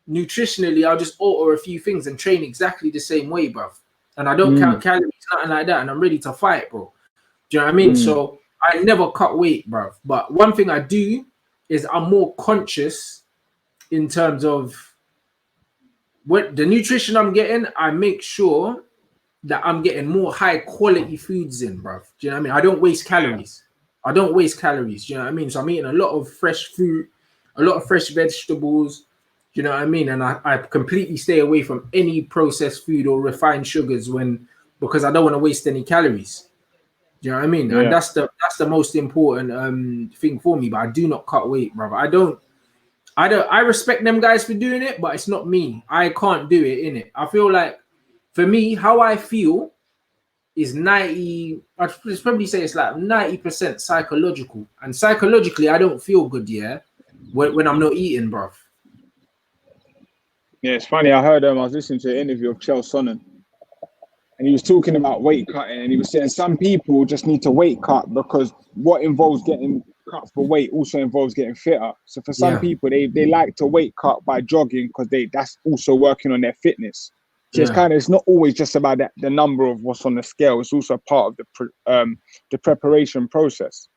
nutritionally. I'll just alter a few things and train exactly the same way, bro. And I don't count calories, nothing like that. And I'm ready to fight, bro. Do you know what I mean? So I never cut weight, bro. But one thing I do is I'm more conscious in terms of what the nutrition I'm getting. I make sure that I'm getting more high quality foods in, bro. Do you know what I mean? I don't waste calories. Do you know what I mean? So I'm eating a lot of fresh fruit, a lot of fresh vegetables. Do you know what I mean? And I completely stay away from any processed food or refined sugars because I don't want to waste any calories. Do you know what I mean? Yeah. And that's the most important thing for me. But I do not cut weight, brother. I respect them guys for doing it, but it's not me. I can't do it, innit? I feel like for me, how I feel is 90. I'd probably say it's like 90% psychological. And psychologically, I don't feel good, when I'm not eating, bruv. Yeah, it's funny. I heard I was listening to an interview of Chael Sonnen, and he was talking about weight cutting, and he was saying some people just need to weight cut because what involves getting cut for weight also involves getting fitter. So for some people, they like to weight cut by jogging because that's also working on their fitness. So it's not always just about the number of what's on the scale. It's also part of the preparation process.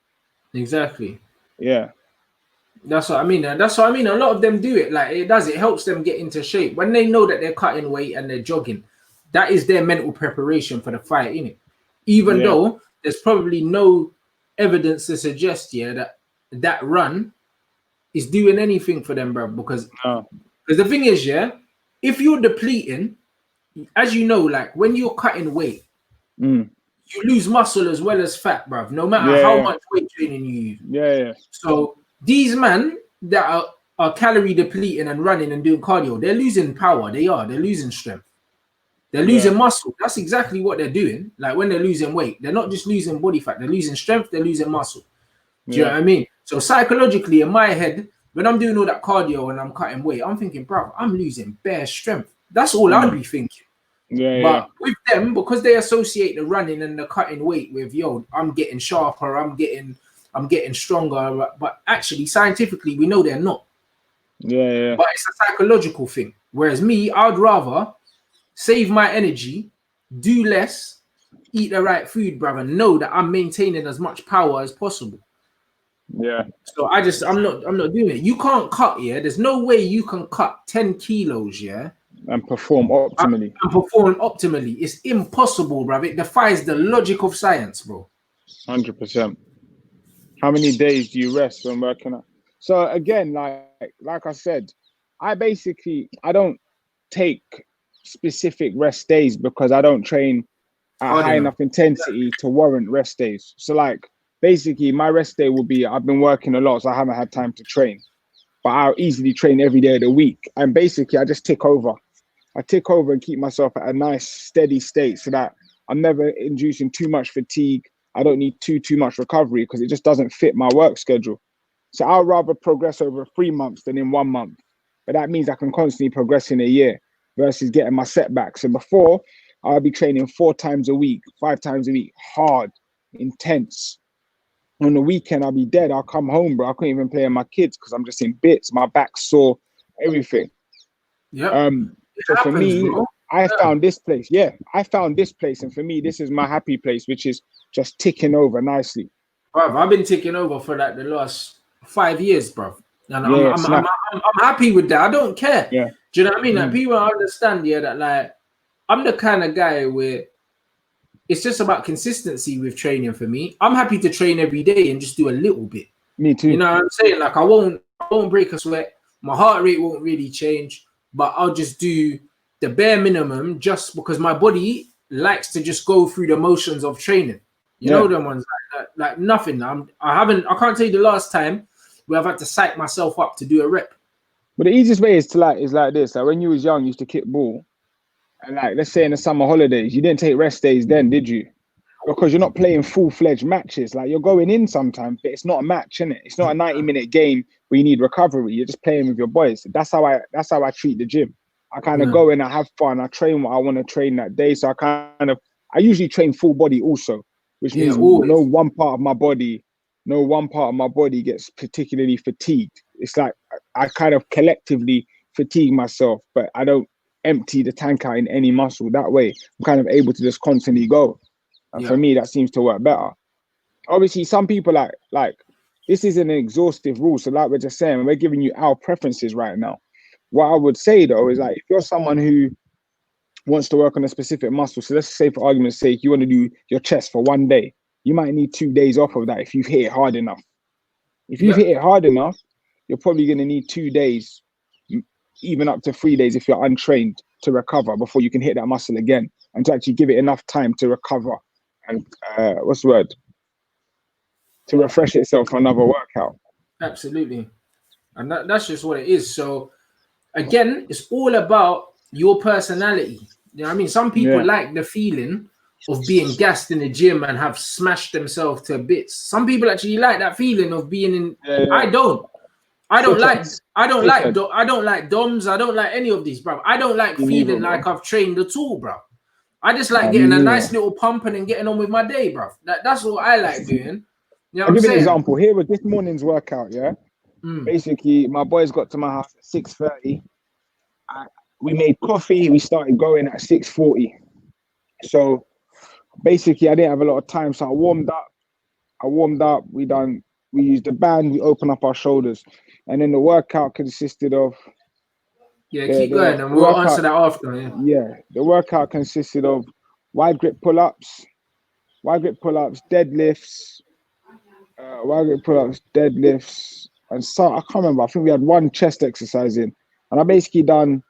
Exactly. Yeah. That's what I mean. And that's what I mean. A lot of them do it. Like it helps them get into shape. When they know that they're cutting weight and they're jogging, that is their mental preparation for the fight, innit? Even though there's probably no evidence to suggest, that run is doing anything for them, bro. Because the thing is, if you're depleting, as you know, like when you're cutting weight, you lose muscle as well as fat, bro. No matter how much weight training you use. So these men that are calorie depleting and running and doing cardio, they're losing power. They're losing strength. They're losing muscle. That's exactly what they're doing. Like when they're losing weight, they're not just losing body fat. They're losing strength. They're losing muscle. Do you know what I mean? So psychologically, in my head, when I'm doing all that cardio and I'm cutting weight, I'm thinking, bro, I'm losing bare strength. That's all I'd be thinking. But with them, because they associate the running and the cutting weight with, I'm getting sharper, I'm getting stronger. But actually, scientifically, we know they're not. But it's a psychological thing. Whereas me, I'd rather save my energy, do less, eat the right food, brother, and know that I'm maintaining as much power as possible. So I'm not doing it. You can't cut, there's no way you can cut 10 kilos, and perform optimally. It's impossible, bro. It defies the logic of science, bro. 100%. How many days do you rest when working out? So again, like I said, I don't take specific rest days because I don't train at high enough intensity to warrant rest days. So like basically my rest day will be, I've been working a lot, so I haven't had time to train, but I'll easily train every day of the week. And basically I just tick over. I tick over and keep myself at a nice steady state so that I'm never inducing too much fatigue. I don't need too much recovery because it just doesn't fit my work schedule. So I'll rather progress over 3 months than in 1 month. But that means I can constantly progress in a year versus getting my setbacks. And before, I'll be training 4 times a week, 5 times a week, hard, intense. On the weekend, I'll be dead. I'll come home, bro. I couldn't even play with my kids because I'm just in bits. My back's sore, everything. So for me, I found this place. I found this place. And for me, this is my happy place, which is just ticking over nicely. Bruv, I've been ticking over for like the last 5 years, bruv. And I'm happy with that. I don't care. Do you know what I mean? Like people understand, that like I'm the kind of guy where it's just about consistency with training for me. I'm happy to train every day and just do a little bit. Me too. You know what I'm saying? Like I won't break a sweat. My heart rate won't really change, but I'll just do the bare minimum just because my body likes to just go through the motions of training. You know them ones like nothing. I can't tell you the last time where I've had to psych myself up to do a rep. But the easiest way is like this. Like when you was young, you used to kick ball. And like, let's say in the summer holidays, you didn't take rest days then, did you? Because you're not playing full-fledged matches. Like you're going in sometimes, but it's not a match, innit? It's not a 90-minute game where you need recovery. You're just playing with your boys. That's how I treat the gym. I kind of go in, I have fun, I train what I want to train that day. So I usually train full body also, which means no one part of my body gets particularly fatigued. It's like I kind of collectively fatigue myself, but I don't empty the tank out in any muscle. That way I'm kind of able to just constantly go. And for me, that seems to work better. Obviously, some people like this isn't an exhaustive rule. So like we're just saying, we're giving you our preferences right now. What I would say though is like if you're someone who wants to work on a specific muscle, so let's say for argument's sake, you want to do your chest for 1 day, you might need 2 days off of that if you've hit it hard enough. If you've hit it hard enough, you're probably going to need 2 days, even up to 3 days if you're untrained, to recover before you can hit that muscle again and to actually give it enough time to recover and to refresh itself for another workout. Absolutely. And that's just what it is. So again, it's all about your personality. You know what I mean? Some people like the feeling of being gassed in the gym and have smashed themselves to bits. Some people actually like that feeling of being in. I don't like DOMs. I don't like any of these, bro. I don't like feeling like I've trained at all, bro. I just like getting a nice little pump and then getting on with my day, bro. That's what I like doing. You know I'll give you an example. Here was this morning's workout, Basically, my boys got to my house at 6:30. We made coffee. We started going at 6:40. So basically, I didn't have a lot of time. So I warmed up. We done we use the band, we open up our shoulders, and then the workout consisted of keep going, and we'll answer that after. The workout consisted of wide grip pull-ups, deadlifts, and so I can't remember. I think we had one chest exercise in, and I basically done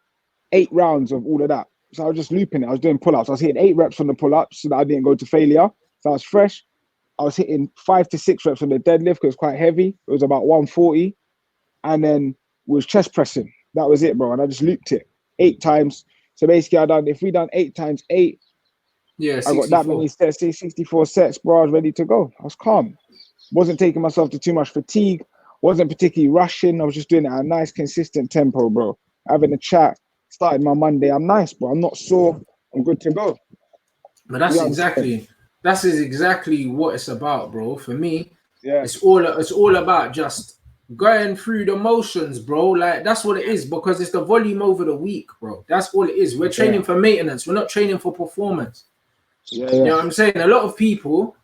8 rounds of all of that. So I was just looping it. I was doing pull-ups. I was hitting 8 reps on the pull-ups so that I didn't go to failure. So I was fresh. I was hitting 5 to 6 reps on the deadlift because it was quite heavy. It was about 140, and then was chest pressing. That was it, bro. And I just looped it 8 times. So basically, if we done 8 times 8, I got that many sets, 64 sets, bro. I was ready to go. I was calm. Wasn't taking myself to too much fatigue. Wasn't particularly rushing. I was just doing it at a nice, consistent tempo, bro. Having a chat. Started my Monday. I'm nice, bro. I'm not sore. I'm good to go. But that's exactly what it's about, bro. For me, it's all about just going through the motions, bro. Like, that's what it is, because it's the volume over the week, bro. That's all it is. We're training for maintenance. We're not training for performance. You know what I'm saying? A lot of people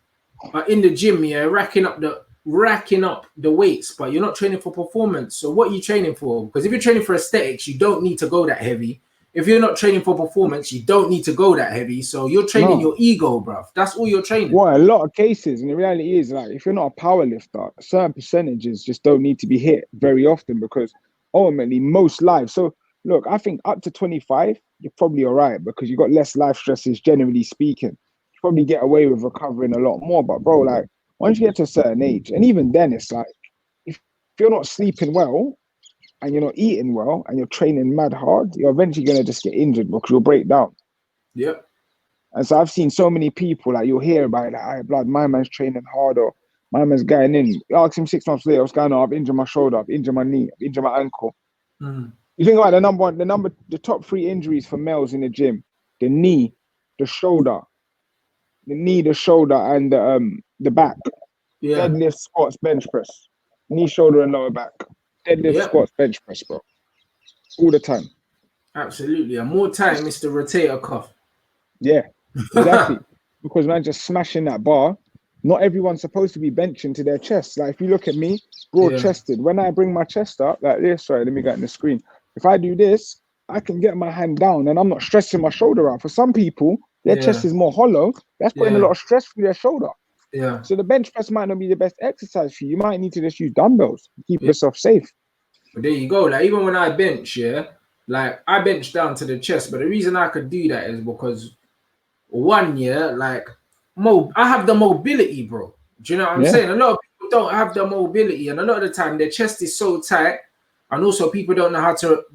are in the gym, racking up the weights, but you're not training for performance. So what are you training for? Because if you're training for aesthetics, you don't need to go that heavy. If you're not training for performance, you don't need to go that heavy. So you're training your ego, bruv. That's all you're training. Well, a lot of cases, and the reality is, like, if you're not a power lifter, certain percentages just don't need to be hit very often, because ultimately most lives. So look, I think up to 25, you're probably all right, because you got less life stresses, generally speaking. You probably get away with recovering a lot more. But bro, like, once you get to a certain age, and even then, it's like, if you're not sleeping well, and you're not eating well, and you're training mad hard, you're eventually going to just get injured because you'll break down. Yep. And so I've seen so many people, like, you'll hear about it, like, blood, my man's training hard, or my man's going in. You ask him 6 months later, what's going on? I've injured my shoulder, I've injured my knee, I've injured my ankle. You think about the top 3 injuries for males in the gym: the knee, the shoulder, and the back. Deadlift, squats, bench press. Knee, shoulder, and lower back. Deadlift, squats, bench press, bro. All the time. Absolutely. And more time, it's the rotator cuff. Yeah, exactly. Because man, just smashing that bar. Not everyone's supposed to be benching to their chest. Like, if you look at me, broad-chested. When I bring my chest up like this, sorry, let me get in the screen. If I do this, I can get my hand down and I'm not stressing my shoulder out. For some people, their chest is more hollow. That's putting a lot of stress through their shoulder. Yeah. So the bench press might not be the best exercise for you. You might need to just use dumbbells to keep yourself safe. But there you go. Like, even when I bench, like, I bench down to the chest. But the reason I could do that is because like, I have the mobility, bro. Do you know what I'm saying? A lot of people don't have the mobility, and a lot of the time their chest is so tight, and also people don't know how to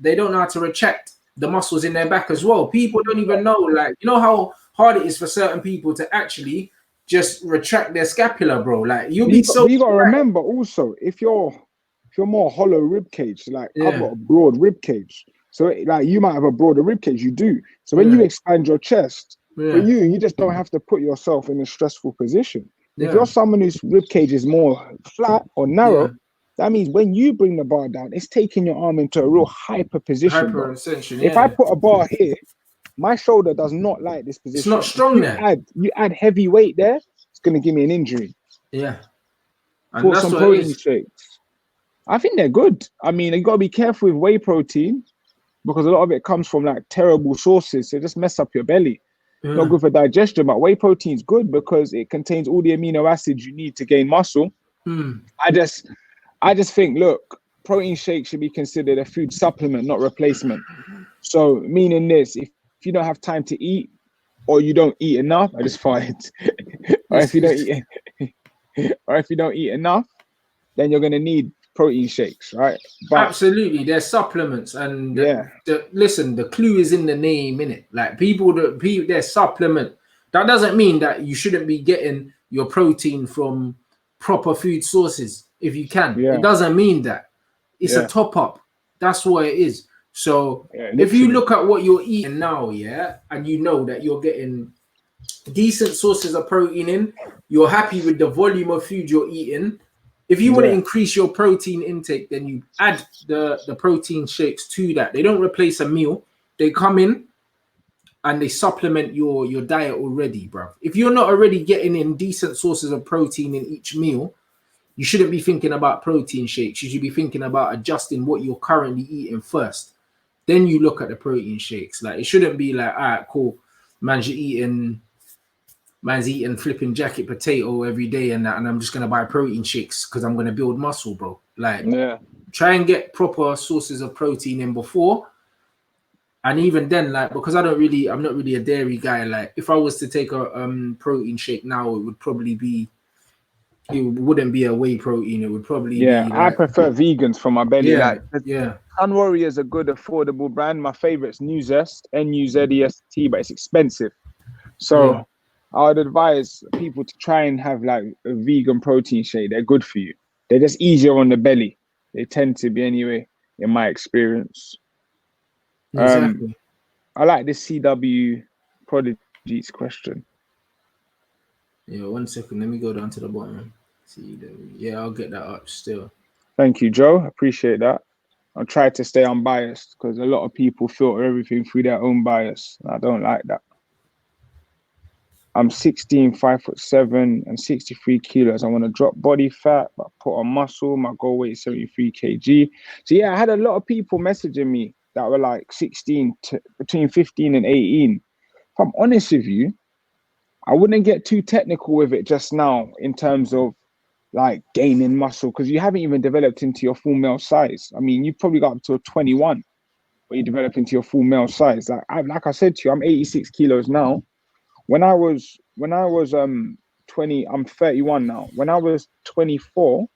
retract the muscles in their back as well. People don't even know, like, you know how hard it is for certain people to actually just retract their scapula, bro. Like, you gotta remember also, if you're more hollow rib cage, like, I've got a broad rib cage, so like, you might have a broader rib cage, you do. So when you expand your chest, for you just don't have to put yourself in a stressful position. If you're someone whose rib cage is more flat or narrow, that means when you bring the bar down, it's taking your arm into a real hyper position. If I put a bar here, my shoulder does not like this position. It's not strong there. You add heavy weight there, it's going to give me an injury. Yeah. And Put some protein shakes. I think they're good. I mean, you got to be careful with whey protein, because a lot of it comes from, like, terrible sources. So just mess up your belly. Not good for digestion, but whey protein is good because it contains all the amino acids you need to gain muscle. I just think, look, protein shake should be considered a food supplement, not replacement. So meaning this, if you don't have time to eat, or you don't eat enough, I just find or if you don't eat enough, then you're gonna need protein shakes, right? But absolutely, they're supplements, and listen, the clue is in the name, innit? Like, they're supplement. That doesn't mean that you shouldn't be getting your protein from proper food sources if you can. It doesn't mean that. It's a top up. That's what it is. So if you look at what you're eating now, and you know that you're getting decent sources of protein in, you're happy with the volume of food you're eating. If you want to increase your protein intake, then you add the protein shakes to that. They don't replace a meal. They come in and they supplement your diet already, bro. If you're not already getting in decent sources of protein in each meal, you shouldn't be thinking about protein shakes. You should be thinking about adjusting what you're currently eating first. Then you look at the protein shakes. Like, it shouldn't be like, all right, cool, man's eating flipping jacket potato every day and that, and I'm just gonna buy protein shakes because I'm gonna build muscle, bro. Like, try and get proper sources of protein in before. And even then, like, because I'm not really a dairy guy. Like, if I was to take a protein shake now, it wouldn't be a whey protein. It would probably be like, I prefer vegans for my belly. Yeah. Sun Warrior is a good affordable brand. My favorite's Nuzest, Nuzest, but it's expensive. So I would advise people to try and have like a vegan protein shake. They're good for you. They're just easier on the belly. They tend to be anyway, in my experience. Exactly. I like this CW Prodigy's question. Yeah, 1 second. Let me go down to the bottom. CW. Yeah, I'll get that up still. Thank you, Joe. Appreciate that. I'll try to stay unbiased because a lot of people filter everything through their own bias. I don't like that. I'm 16, 5'7", and 63 kilos. I want to drop body fat, but put on muscle. My goal weight is 73 kg. So yeah, I had a lot of people messaging me that were like 16 to between 15 and 18. If I'm honest with you, I wouldn't get too technical with it just now in terms of like gaining muscle, because you haven't even developed into your full male size. I mean, you probably got up to a 21 where you develop into your full male size. Like I said to you, I'm 86 kilos now. When I was 20, I'm 31 now. When I was 24,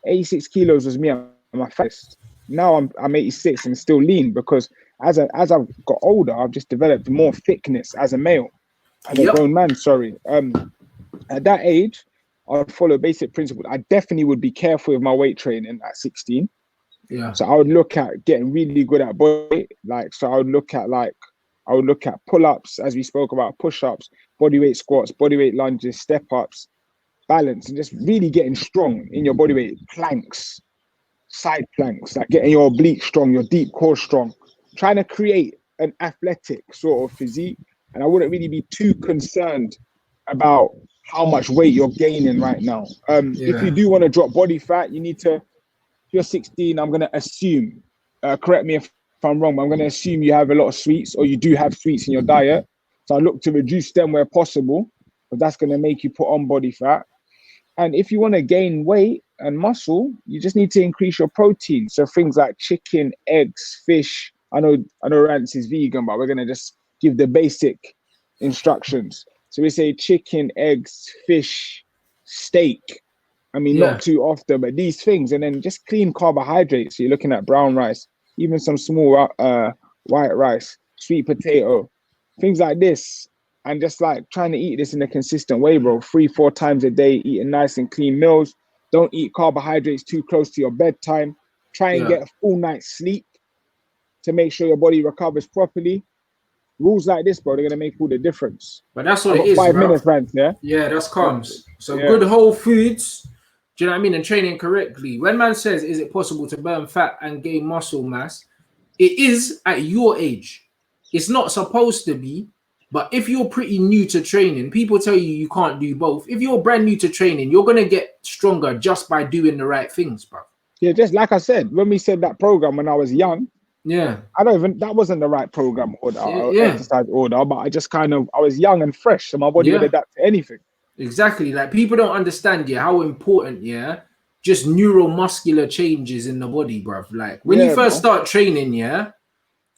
86 kilos was me at my fattest. Now I'm 86 and still lean because as I've got older, I've just developed more thickness as a male, as a grown man. Sorry. At that age, I'd follow basic principles. I definitely would be careful with my weight training at 16. Yeah. So I would look at getting really good at body. I would look at pull-ups, as we spoke about, push-ups, bodyweight squats, bodyweight lunges, step-ups, balance, and just really getting strong in your bodyweight planks, side planks, like getting your oblique strong, your deep core strong, trying to create an athletic sort of physique. And I wouldn't really be too concerned about how much weight you're gaining right now. If you do want to drop body fat, you need to, if you're 16, I'm going to assume, correct me if I'm wrong, but I'm going to assume you have a lot of sweets, or you do have sweets in your diet. So I look to reduce them where possible, but that's going to make you put on body fat. And if you want to gain weight and muscle, you just need to increase your protein. So things like chicken, eggs, fish. I know Rants is vegan, but we're going to just give the basic instructions. So we say chicken, eggs, fish, steak. I mean, not too often, but these things. And then just clean carbohydrates. So you're looking at brown rice, even some small white rice, sweet potato, things like this. And just like trying to eat this in a consistent way, bro. 3-4 times a day, eating nice and clean meals. Don't eat carbohydrates too close to your bedtime. Try and get a full night's sleep to make sure your body recovers properly. Rules like this, bro, they're going to make all the difference. But that's what it is, 5 bro. minutes, man. Yeah, that's calms. So good whole foods, do you know what I mean? And training correctly. When man says, is it possible to burn fat and gain muscle mass? It is at your age. It's not supposed to be. But if you're pretty new to training, people tell you can't do both. If you're brand new to training, you're going to get stronger just by doing the right things, bro. Yeah, just like I said, when we said that program when I was young, that wasn't the right program order, exercise order, but I just I was young and fresh, so my body would adapt to anything. Exactly. Like, people don't understand, how important, just neuromuscular changes in the body, bro. Like, when you first start training,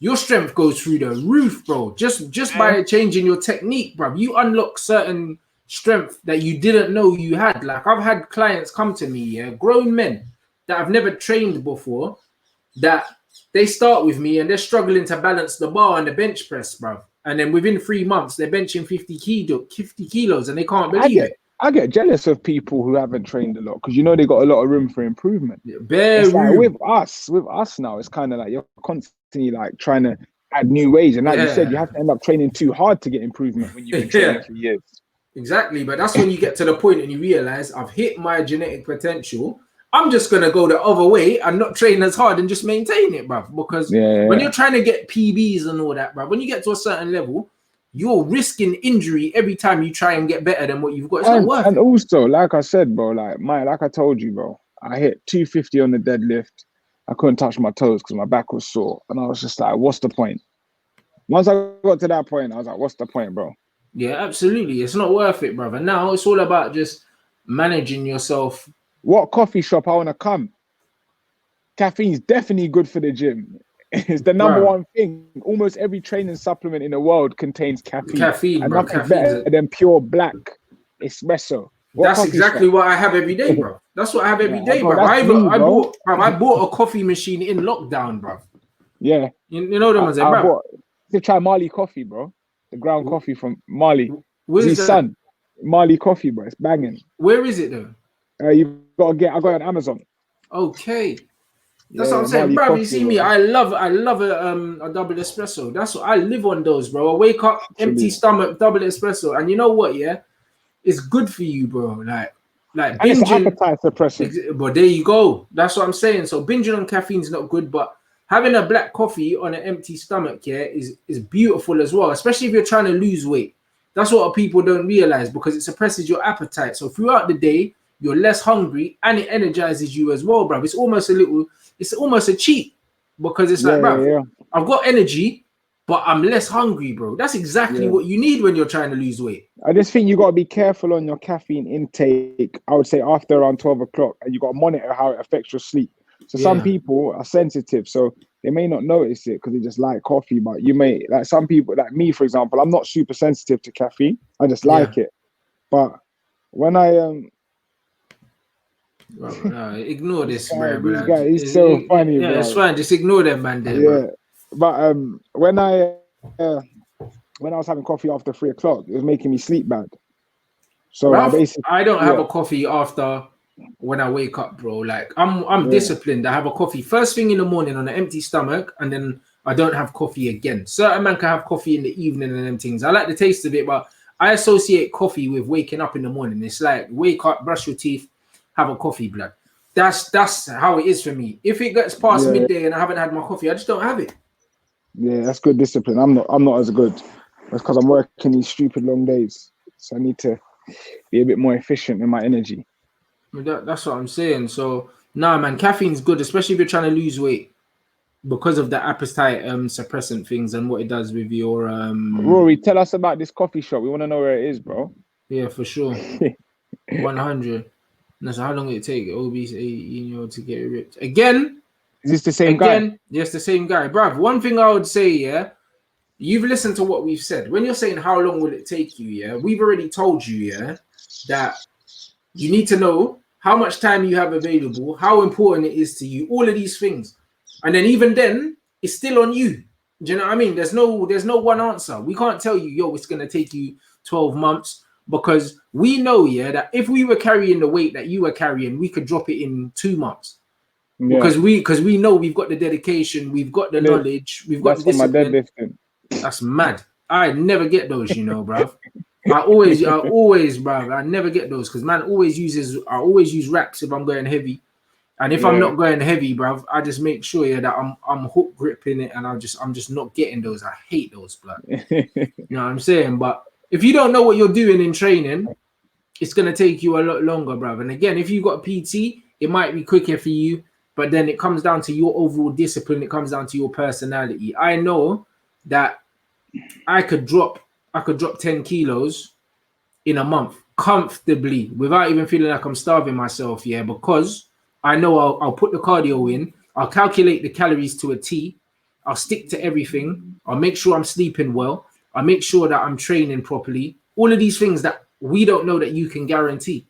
your strength goes through the roof, bro. Just by changing your technique, bro. You unlock certain strength that you didn't know you had. Like, I've had clients come to me, grown men that I've never trained before, that they start with me and they're struggling to balance the bar and the bench press, bro. And then within 3 months, they're benching 50 kilos and they can't believe it. I get jealous of people who haven't trained a lot because they got a lot of room for improvement. Room. With us now, it's kind of like you're constantly like trying to add new ways, and like you said, you have to end up training too hard to get improvement when you've been training for years. Exactly, but that's when you get to the point and you realize I've hit my genetic potential. I'm just gonna go the other way and not train as hard and just maintain it, bruv. Because when you're trying to get PBs and all that, bruv, when you get to a certain level, you're risking injury every time you try and get better than what you've got. It's not worth and it. also, like I said, bro, like I told you, bro, I hit 250 on the deadlift. I couldn't touch my toes because my back was sore, and I was just like, what's the point? Once I got to that point, I was like, what's the point, bro? Yeah, absolutely. It's not worth it, brother. Now it's all about just managing yourself. What coffee shop I want to come? Caffeine's definitely good for the gym. It's the number one thing. Almost every training supplement in the world contains caffeine. Caffeine, and bro. nothing better than pure black espresso. That's exactly what I have every day, bro. That's what I have every day, bro. I bought a coffee machine in lockdown, bro. Yeah. You know them ones, bro. I bought to try Mali coffee, bro. The ground coffee from Mali. Where's his son? Mali coffee, bro. It's banging. Where is it though? You gotta get. I got it on Amazon. Okay. That's what I'm saying, bro. You see me, I love a double espresso. That's what I live on those, bro. I wake up, empty stomach, double espresso, and you know what? Yeah, it's good for you, bro. Like and it's an appetite suppressant. But there you go. That's what I'm saying. So binging on caffeine is not good, but having a black coffee on an empty stomach, yeah, is beautiful as well. Especially if you're trying to lose weight. That's what people don't realize because it suppresses your appetite. So throughout the day, you're less hungry and it energizes you as well, bro. It's almost a cheat because it's like, bro, I've got energy, but I'm less hungry, bro. That's exactly what you need when you're trying to lose weight. I just think you got to be careful on your caffeine intake, I would say after around 12 o'clock, and you got to monitor how it affects your sleep. So some people are sensitive, so they may not notice it because they just like coffee, but you may, like some people, like me, for example, I'm not super sensitive to caffeine. I just like it. But when I ignore this, man. This guy, he's so funny, bro. It's fine. Just ignore them, man. There, but when I was having coffee after 3 o'clock, it was making me sleep bad. So I don't have a coffee after when I wake up, bro. Like I'm disciplined. I have a coffee first thing in the morning on an empty stomach, and then I don't have coffee again. Certain man can have coffee in the evening and them things. I like the taste of it, but I associate coffee with waking up in the morning. It's like wake up, brush your teeth, have a coffee, blood. That's how it is for me. If it gets past midday and I haven't had my coffee, I just don't have it. Yeah, that's good discipline. I'm not as good. That's because I'm working these stupid long days. So I need to be a bit more efficient in my energy. That's what I'm saying. So nah, man, caffeine's good, especially if you're trying to lose weight because of the appetite suppressant things and what it does with your Rory, tell us about this coffee shop. We want to know where it is, bro. Yeah, for sure. 100. That's how long it take obese 18-year-old to get ripped again. Is this the same guy? Yes, the same guy, bruv. One thing I would say, yeah, you've listened to what we've said. When you're saying how long will it take you, yeah, we've already told you, yeah, that you need to know how much time you have available, how important it is to you, all of these things. And then even then, it's still on you. Do you know what I mean? There's no one answer. We can't tell you, yo, it's gonna take you 12 months. Because we know, yeah, that if we were carrying the weight that you were carrying, we could drop it in 2 months. Yeah. Because we know we've got the dedication, we've got the knowledge, we've got the discipline. That's mad. I never get those, you know, bruv. I always, bruv. I never get those because man always I always use wraps if I'm going heavy, and if I'm not going heavy, bruv, I just make sure that I'm hook gripping it, and I'm just not getting those. I hate those, blood. You know what I'm saying? But if you don't know what you're doing in training, it's going to take you a lot longer, bruv. And again, if you've got PT, it might be quicker for you, but then it comes down to your overall discipline. It comes down to your personality. I know that I could drop 10 kilos in a month comfortably without even feeling like I'm starving myself, yeah, because I know I'll put the cardio in, I'll calculate the calories to a T, I'll stick to everything, I'll make sure I'm sleeping well, I make sure that I'm training properly. All of these things that we don't know that you can guarantee.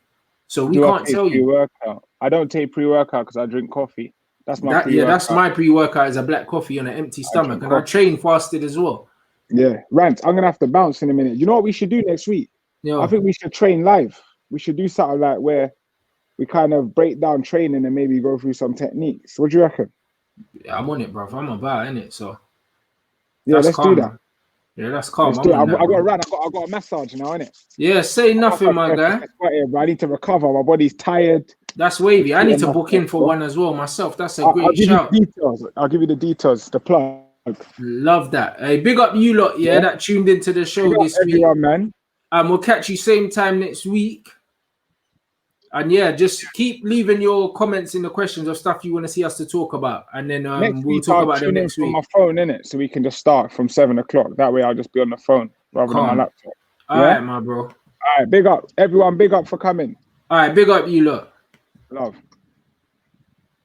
So we can't tell you. Pre-workout? I don't take pre-workout because I drink coffee. That's my pre-workout. Yeah, that's my pre-workout is a black coffee on an empty stomach. And I train fasted as well. Yeah. Rant, I'm going to have to bounce in a minute. You know what we should do next week? Yeah. I think we should train live. We should do something like where we kind of break down training and maybe go through some techniques. What do you reckon? Yeah, I'm on it, bro. I'm about it, innit? So yeah, let's do that. Yeah, that's calm. I got to run. I got a massage now, innit? Yeah, say nothing, my guy. I need to recover. My body's tired. That's wavy. I need to book in for one as well myself. That's a great shout. I'll give you the details. The plug. Love that. Hey, big up you lot, that tuned into the show this week. Man. We'll catch you same time next week. And just keep leaving your comments in the questions of stuff you want to see us to talk about, and then we'll talk about them next week. On my phone, innit? So we can just start from 7 o'clock. That way, I'll just be on the phone rather than my laptop. All right, my bro. All right, big up everyone. Big up for coming. All right, big up you lot. Love.